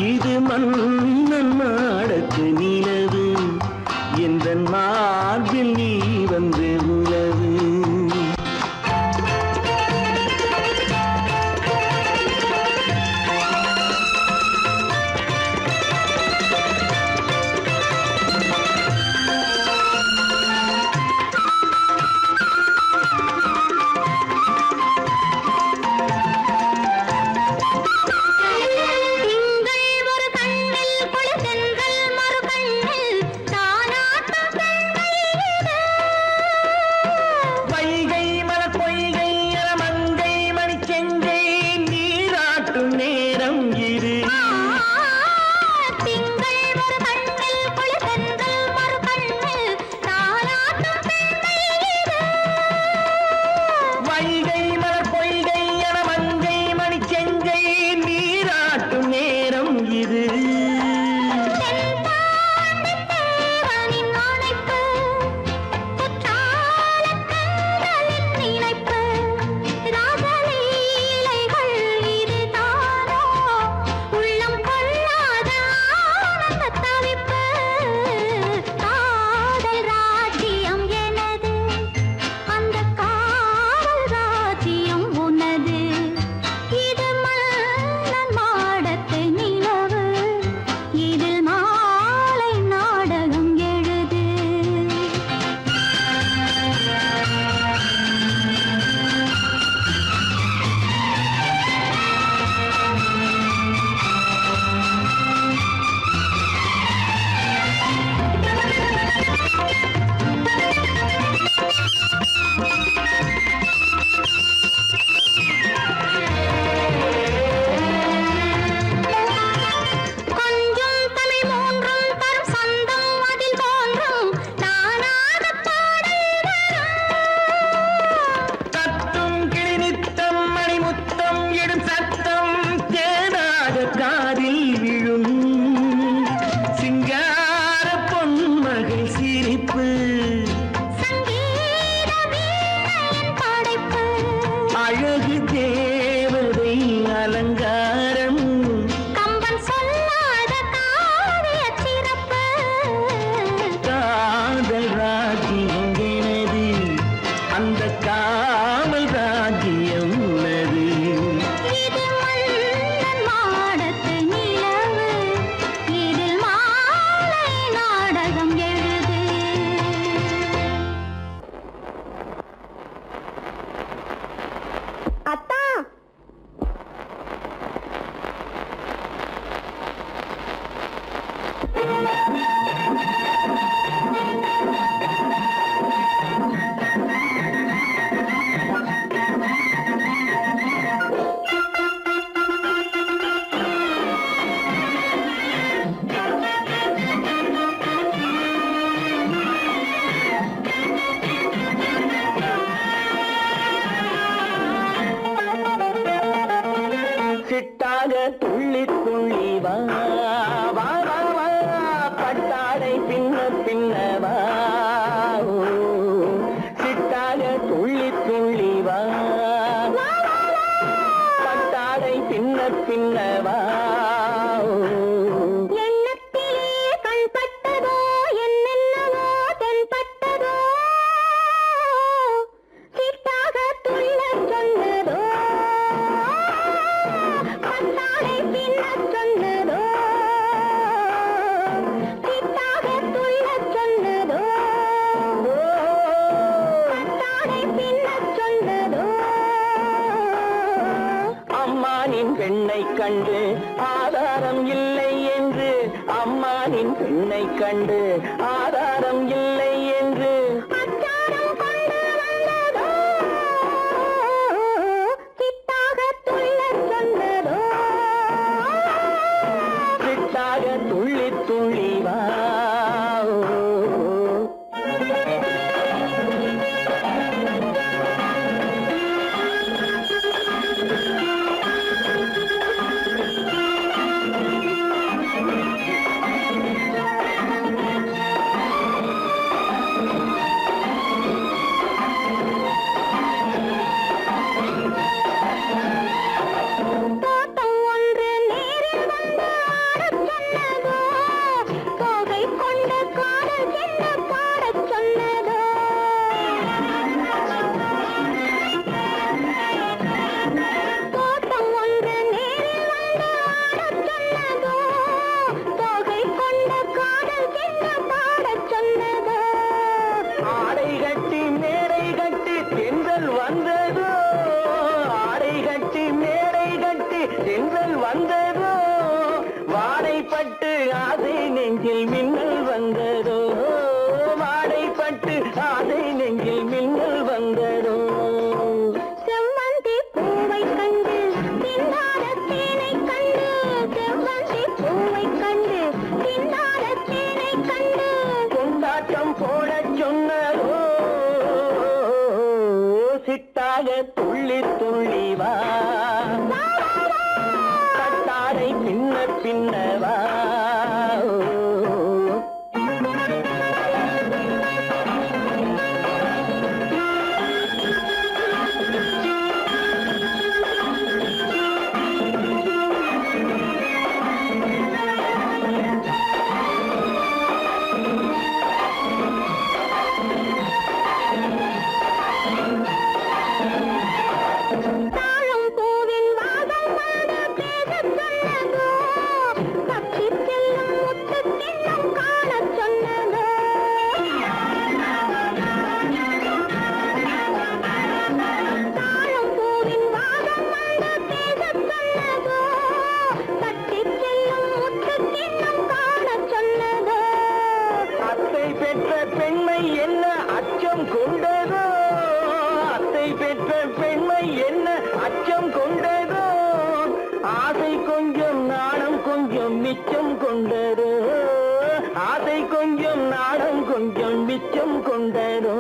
இது மன்னன் மாடத்து நிலவு எந்த மார்பில் நீ வந்து உலவு திங்கள் ஒரு கண்ணில் குளிர்தென்றல் மறு கண்ணில் தானாட்டம் பெண்மையிடு. வைகை மலர் பொய்கை என மங்கை மணி செங்கை நீராட்டும் நேரம் இது திங்கள் ஒரு கண்ணில் குளிர்தென்றல் மறு கண்ணில் தானாட்டம் பெண்மையிடு. வைகை மலர் பொய்கை என மங்கை மணி செங்கை நீராட்டும் நேரம் இது தென்பாண்டித் தேவனின் அணைப்பு, குற்றாலக் கண்களின் நினைப்பு, ராசலீலைகள் இதுதானோ, உள்ளம் கொள்ளாத ஆனந்தத் தவிப்பு. காதல் ராஜ்யம் எனது, அந்த காவல் ராஜ்யம் உனது. இது மன்னன் மாடத்து நிலவு, இதில் மாலை நாடகம் எழுது. கொஞ்சம் தமிழ் மூன்றும் தரும் சந்தம் அதில் தோன்றும் நானாகப் பாடல் வரும். தத்தும் கிளி நித்தம் மணிமுத்தம் இடும் சத்தம் தேனாக காதில் விழும் சிங்கார பொன்மகள் சிரிப்பு சங்கீத வீணையின் படைப்பு, அழகு தேவதை அலங்காரம் கம்பன் சொல்லாத காவியச் சிறப்பு. காதல் ராஜ்யம் எனது அந்த காவல் ராஜ்யம் உள்ளது இது மன்னன் மாடத்து நிலவு, இதில் மாலை நாடகம் எழுது. அத்தா, சிட்டாக துள்ளி துள்ளி வா வா வா வா பட்டாடை பின்ன பின்ன வா ஓ, சிட்டாக துள்ளி துள்ளி வா பட்டாடை பின்ன பின்ன வா ஓ. எண்ணத்திலே கண்பட்டதோ என்னென்னவோ தென்பட்டதோ, சிட்டாக துள்ளச் சொன்னதோ, பட்டாடை பின்னச் சொன்னதோ, சிட்டாக துள்ளச் சொன்னதோ, பட்டாடை பின்னச் சொன்னதோ. அம்மானின் பெண்ணை கண்டு ஆதாரம் இல்லை என்று அம்மானின் பெண்ணை கண்டு ஆதாரம் இல்லை என்று அச்சாரம் கொண்டு வந்ததோ, சிட்டாக துள்ளச் சொன்னதோ. சிட்டாக துள்ளி துள்ளி வா ஓ. பட்டு ஆசை நெஞ்சில் மின்னல் வந்ததோ செவ்வந்தி பூவை கண்டு திண்டாட தேனை கண்டு செவ்வந்தி பூவை கண்டு திண்டாட தேனை கண்டு கொண்டாட்டம் போட சொன்னதோ சிட்டாக துள்ளி துள்ளி வா கட்டாரை பின்ன பின்னவா தாழம் பூவின் வாசம் வந்து பேசச் சொன்னதோ தப்பிச் செல்லும் முத்துக் கிண்ணம் காணச் சொன்னதோ தாழம் பூவின் வாசம் வந்து பேசச் சொன்னதோ தப்பிச் செல்லும் முத்துக் கிண்ணம் காணச் சொன்னதோ அத்தை பெற்ற பெண்மை என்ன அச்சம் கொண்டதோ அத்தை பெற்ற பெண்மை என்ன அச்சம் கொண்டதோ ஆசை கொஞ்சம் நாணம் கொஞ்சம் மிச்சம் கொண்டதோ ஆசை கொஞ்சம் நாணம் கொஞ்சம் மிச்சம் கொண்டதோ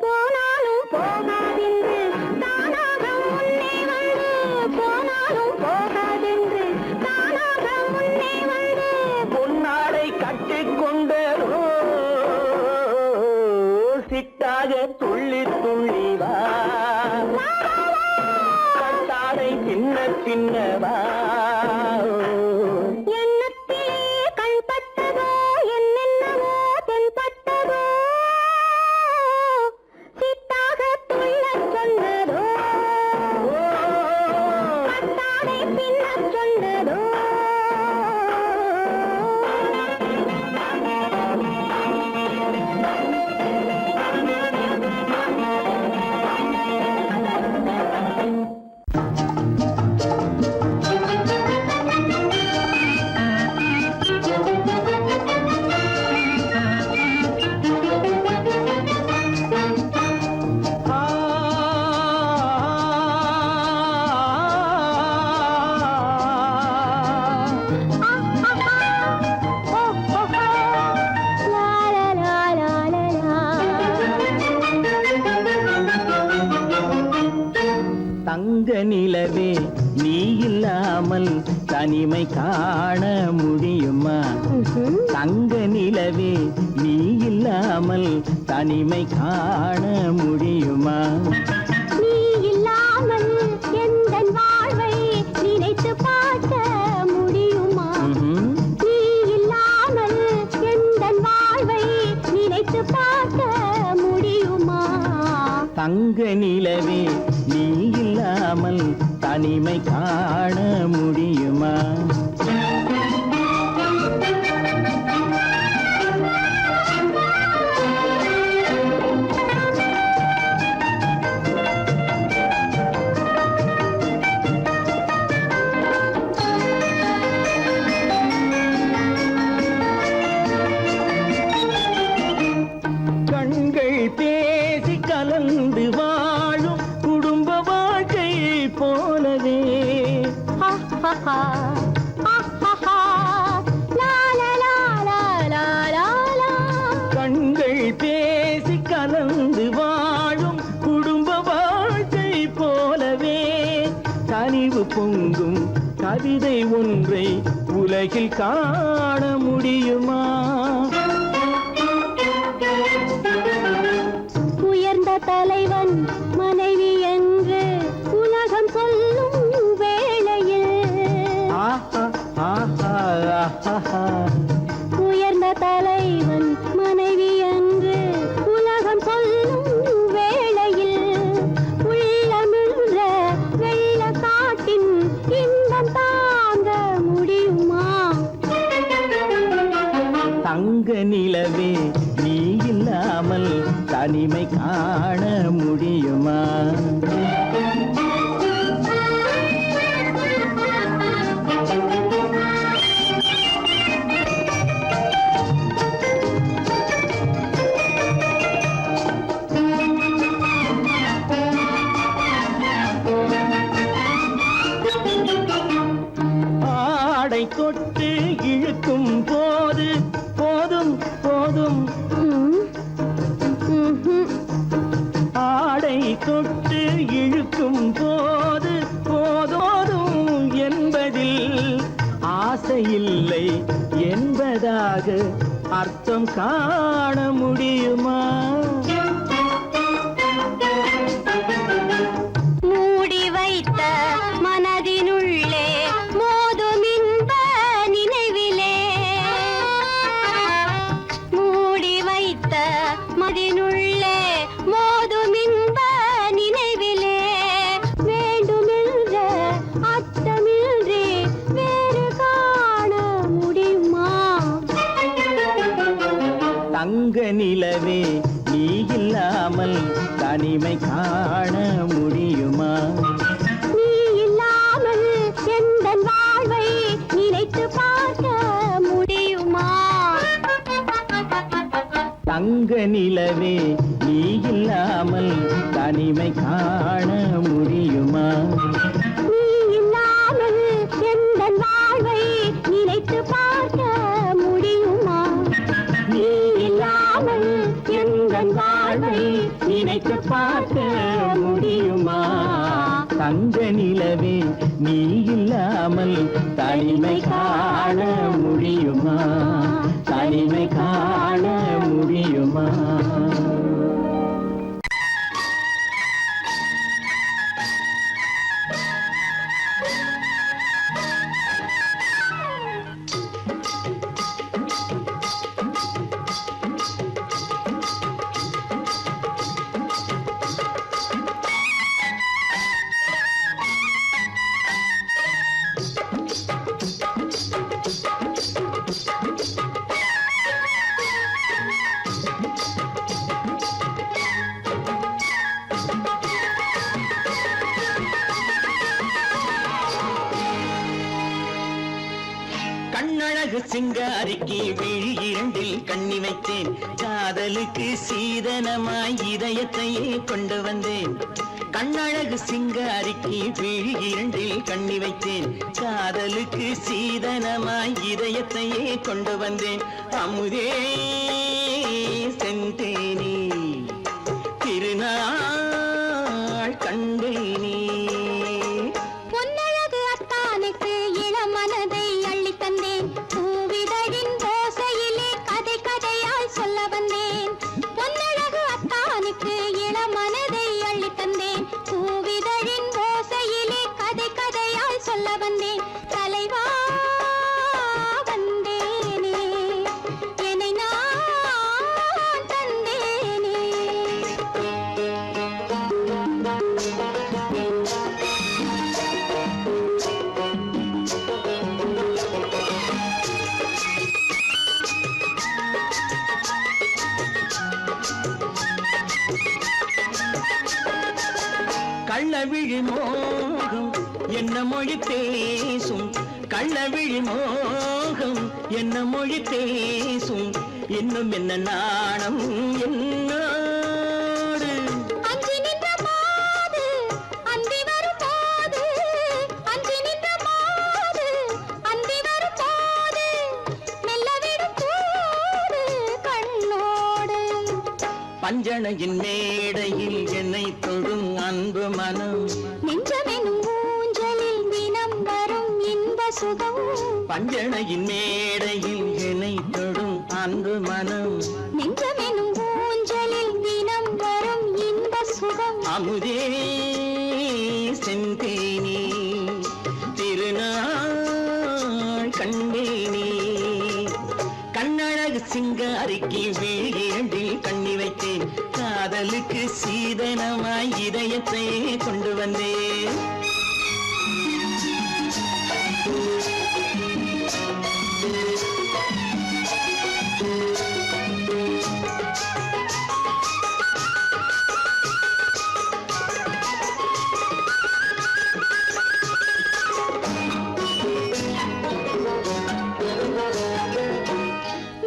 போனாலும் போகாதென்று தானாக முன்னே வந்து போனாலும் போகாதென்று தானாக முன்னே வந்து பொன்னாடை கட்டிக்கொண்டதோ சிட்டாக துள்ளி துள்ளி வா கட்டாடை பின்ன பின்னவா எண்ணத்திலே கண்பட்டதோ என்னென்னவோ தென்பட்டதோ சித்தாக துள்ளச் சொன்னதோ கட்டாடை பின்னச் சொன்னதோ தங்க நிலவே நீ இல்லாமல் தனிமை காண முடியுமா தங்க நிலவே நீ இல்லாமல் தனிமை காண முடியுமா நீ இல்லாமல் எந்தன் வாழ்வை நினைத்து பார்க்க முடியுமா நீ இல்லாமல் எந்தன் வாழ்வை நினைத்து பார்க்க முடியுமா தங்க நிலவே நீ இல்லாமல் தனிமை காண முடியுமா கண்கள் பேசி கலந்து வாழும் குடும்ப வாழ்க்கை போலவே கண்கள் பேசி கலந்து வாழும் குடும்ப வாழ்க்கை போலவே கனிவு பொங்கும் கவிதை ஒன்றை உலகில் காண முடியுமா உயர்ந்த தலைவன் மனைவி என்று உலகம் சொல்லும் வேளையில் உயர்ந்த தலைவன் மனைவி என்று உலகம் சொல்லும் வேளையில் உள்ளமிழ்ற வெள்ள காட்டின் இன்பம் தாங்க முடியுமா தங்க நிலவே நீ இல்லாமல் தனிமை காண முடியுமா ஆடை தொட்டு இழுக்கும் போது போதோதும் என்பதில் ஆசையில்லை என்பதாக அர்த்தம் காண முடியுமா? மூடி வைத்த மனதினுள்ளே மோதும் இன்ப நினைவிலே, மூடி வைத்த மனதினுள்ளே மோதும் இன்ப நினைவிலே, வேண்டுமென்ற அர்த்தமின்றி வேறு காண முடியுமா? தங்க நிலவே நீ இல்லாமல் தனிமை காண முடியுமா? நீ இல்லாமல் எந்தன் வாழ்வை நினைத்து பார்க்க முடியுமா? தங்க நிலவே நீ இல்லாமல் தனிமை காண முடியுமா? நீ இல்லாமல் எந்தன் வாழ்வை நினைத்து பார்க்க முடியுமா? நீ இல்லாமல் எந்தன் வாழ்வை நினைத்து பார்க்க முடியுமா? தங்க நிலவே நீ இல்லாமல் தனிமை காண முடியுமா? தனிமை காண முடியுமா? கண்ணழகு சிங்காரிக்கு விழி இரண்டில் கண்ணி வைத்தேன், காதலுக்கு சீதனமாய் இதயத்தையே கொண்டு வந்தேன். கண்ணழகு சிங்காரிக்கு விழி இரண்டில் கண்ணி வைத்தேன், காதலுக்கு சீதனமாய் இதயத்தையே கொண்டு வந்தேன். அமுதே செந்தேனே திருநாள் கண்டேனே. பொன்னழகு அத்தானுக்கு இளமனதை அள்ளித் தந்தேன், பூவிதழின் ஓசையிலே கதை கதையாய் சொல்ல வந்தேன். பொன்னழகு அத்தானுக்கு இளமனதை அள்ளித் தந்தேன், பூவிதழின் ஓசையிலே கதை கதையாய் சொல்ல வந்தேன். தலைவா வந்தேனே, என்னை நான் தந்தேனே. கள்ளவிழி மோகம் என்ன மொழி பேசும், கள்ளவிழி மோகம் என்ன மொழி பேசும், இன்னும் என்ன நாணம் என்னோடு. அஞ்சி நின்ற மாது அந்தி வரும் போது, அஞ்சி நின்ற மாது அந்தி வரும் போது, மெல்ல விடும் போது கண்ணோடு. பஞ்சணையின் மேடையில் என்னை தொடும் அன்பு மனம், நெஞ்சமெனும் ஊஞ்சலில் தினம் வரும் இன்ப சுகம். பஞ்சணையின் மேடையில் என்னை தொடும் அன்பு மனம், நெஞ்சமெனும் ஊஞ்சலில் தினம் வரும் இன்ப சுகம். அமுதே செந்தேனே திருநாள் கண்டேனே. கண்ணழகு சிங்காரிக்கு விழி இரண்டில் கண்ணி வைத்தேன், காதலுக்கு சீதனமாய் இதயத்தை கொண்டு வந்தேன்.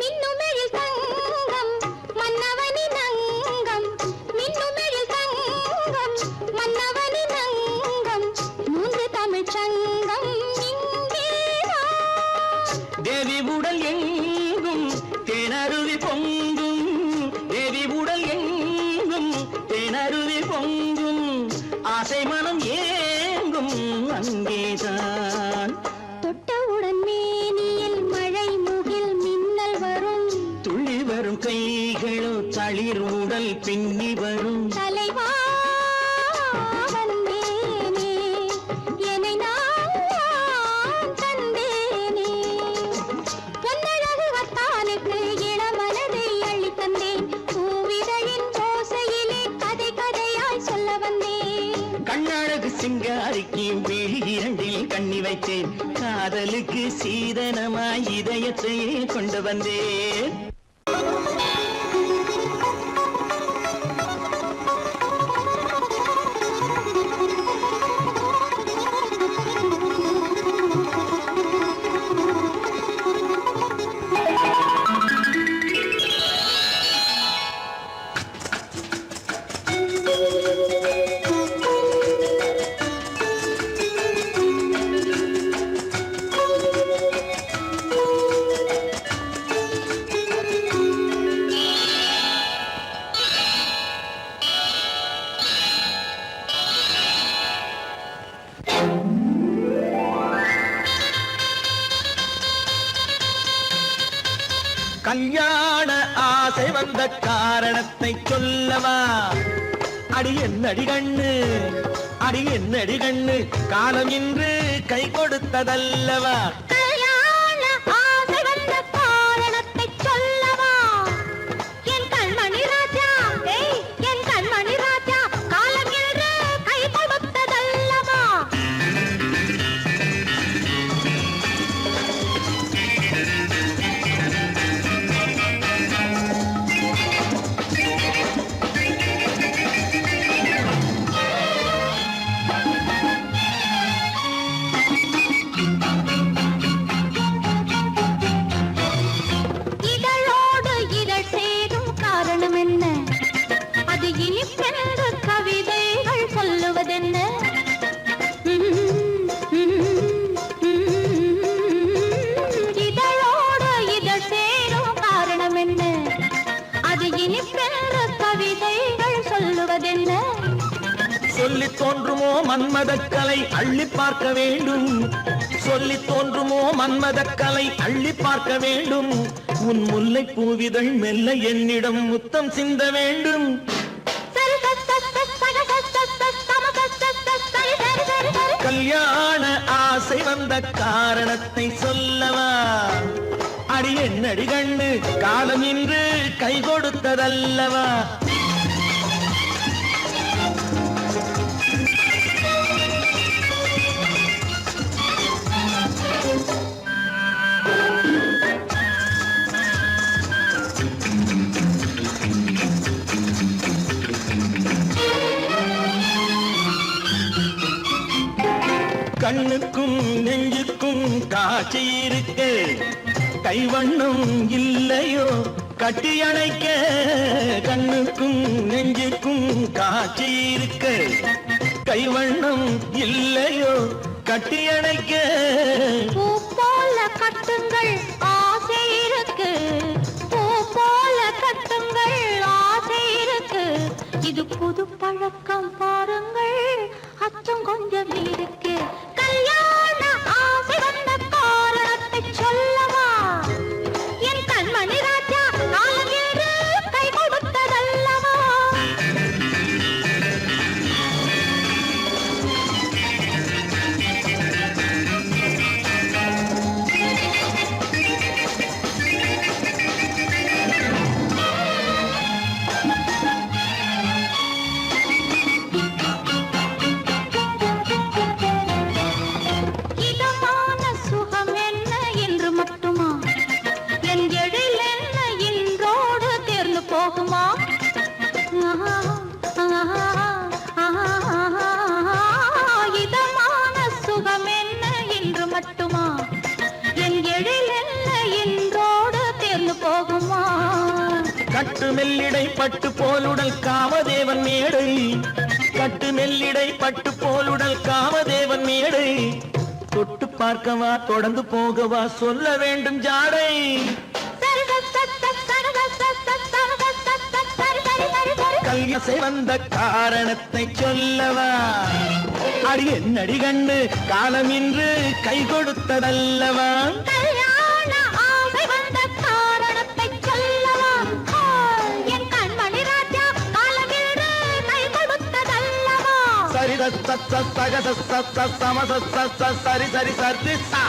மின்னுமெழில் தங்கம் மன்னவனின் அங்கம், மின்னுமெழில் தங்கம் மன்னவனின் அங்கம், மூன்று தமிழ்ச் சங்கம் இங்கே ஆசை மனம் ஏங்கும் அங்கேதான். தொட்டவுடன் மேனியில் மழை முகில் மின்னல் வரும், துள்ளி வரும் கைகளோ தளிர் உடல் பின்னி வரும். தலைவா வந்தேனே, என்னை நான் தந்தேனே, பொன்னழகு வத்தானுக்கு இளமனதை அள்ளி தந்தேன், பூவிதழின் ஓசையிலே கதை கதையாய் சொல்ல வந்தேன். கண்ணழகு சிங்காரிக்கு விழி இரண்டில் கண்ணி வைத்தேன், காதலுக்கு சீதனமாய் இதயத்தையே கொண்டு வந்தேன். கல்யாண ஆசை வந்த காரணத்தை சொல்லவா? அடி என்னடி கண்ணு, அடி என்னடி கண்ணு, காலம் இன்று கை கொடுத்ததல்லவா? கல்யாண ஆசை வந்த காரணத்தை சொல்லவா? என் கண்மணி ராஜா, என் கண்மணி ராஜா, காலம் என்று கை கொடுத்ததல்லவா? இதழோடு இதழ் சேரும் காரணம் என்ன? அது இனிப்பென்று கவிதைகள் சொல்லுவதென்ன? இதழோடு இதழ் சேரும் காரணம் என்ன? அது இனிப்பென்று கவிதைகள் சொல்லுவதென்ன? சொல்லி தோன்றுமோ மன்மதக்கலை அள்ளி பார்க்க வேண்டும், சொல்லி தோன்றுமோ மன்மதக்கலை அள்ளி பார்க்க வேண்டும். உன் முல்லை பூவிதழ் மெல்ல என்னிடம் முத்தம் சிந்த வேண்டும். கல்யாண ஆசை வந்த காரணத்தை சொல்லவா? அடி என்னடி கண்ணு, காலம் இன்று கை கொடுத்ததல்லவா? கண்ணுக்கும் நெஞ்சுக்கும் காட்சி இருக்க, கைவண்ணம் இல்லையோ கட்டி அணைக்க? கண்ணுக்கும் நெஞ்சுக்கும் காட்சி இருக்க, கைவண்ணம் இல்லையோ கட்டி அணைக்க? பூ போல கட்டுங்கள் ஆசை இருக்கு, பூ போல கட்டுங்கள் ஆசை இருக்கு, இது புது பழக்கம் பாருங்கள், அச்சம் கொஞ்சம் இருக்கு. கல்யாண ஆசை வந்த காரணத்தை சொல்லவா? என் கண்மணி ராஜா, காலம் என்று கை கொடுத்ததல்லவா? இதமான சுகம் என்ன என்று மட்டுமா? என் எழில் என்ன இன்றோடு தேர்ந்து போகுமா? இதமான சுகம் என்ன என்று மட்டுமா? என் எழில் என்ன இன்றோடு தேர்ந்து போகுமா? கட்டு மெல்லிடை பட்டு போலுடல் காமதேவன் மேடை, கட்டு மெல்லிடை பட்டு போலுடல் காமதேவன் மேடை. தொட்டு பார்க்கவா தொடர்ந்து போகவா சொல்ல வேண்டும் ஜாடை. கல்யாண இசை வந்த காரணத்தை சொல்லவா அடி என்னடி கண்டு காலம் இன்று கை கொடுத்ததல்லவா கல்யாண ஆசை வந்த காரணத்தை சொல்லவா என் கண்மணி ராஜா காலமில்லை கை கொடுத்ததல்லவா சரி சக சரி சரி சரி சா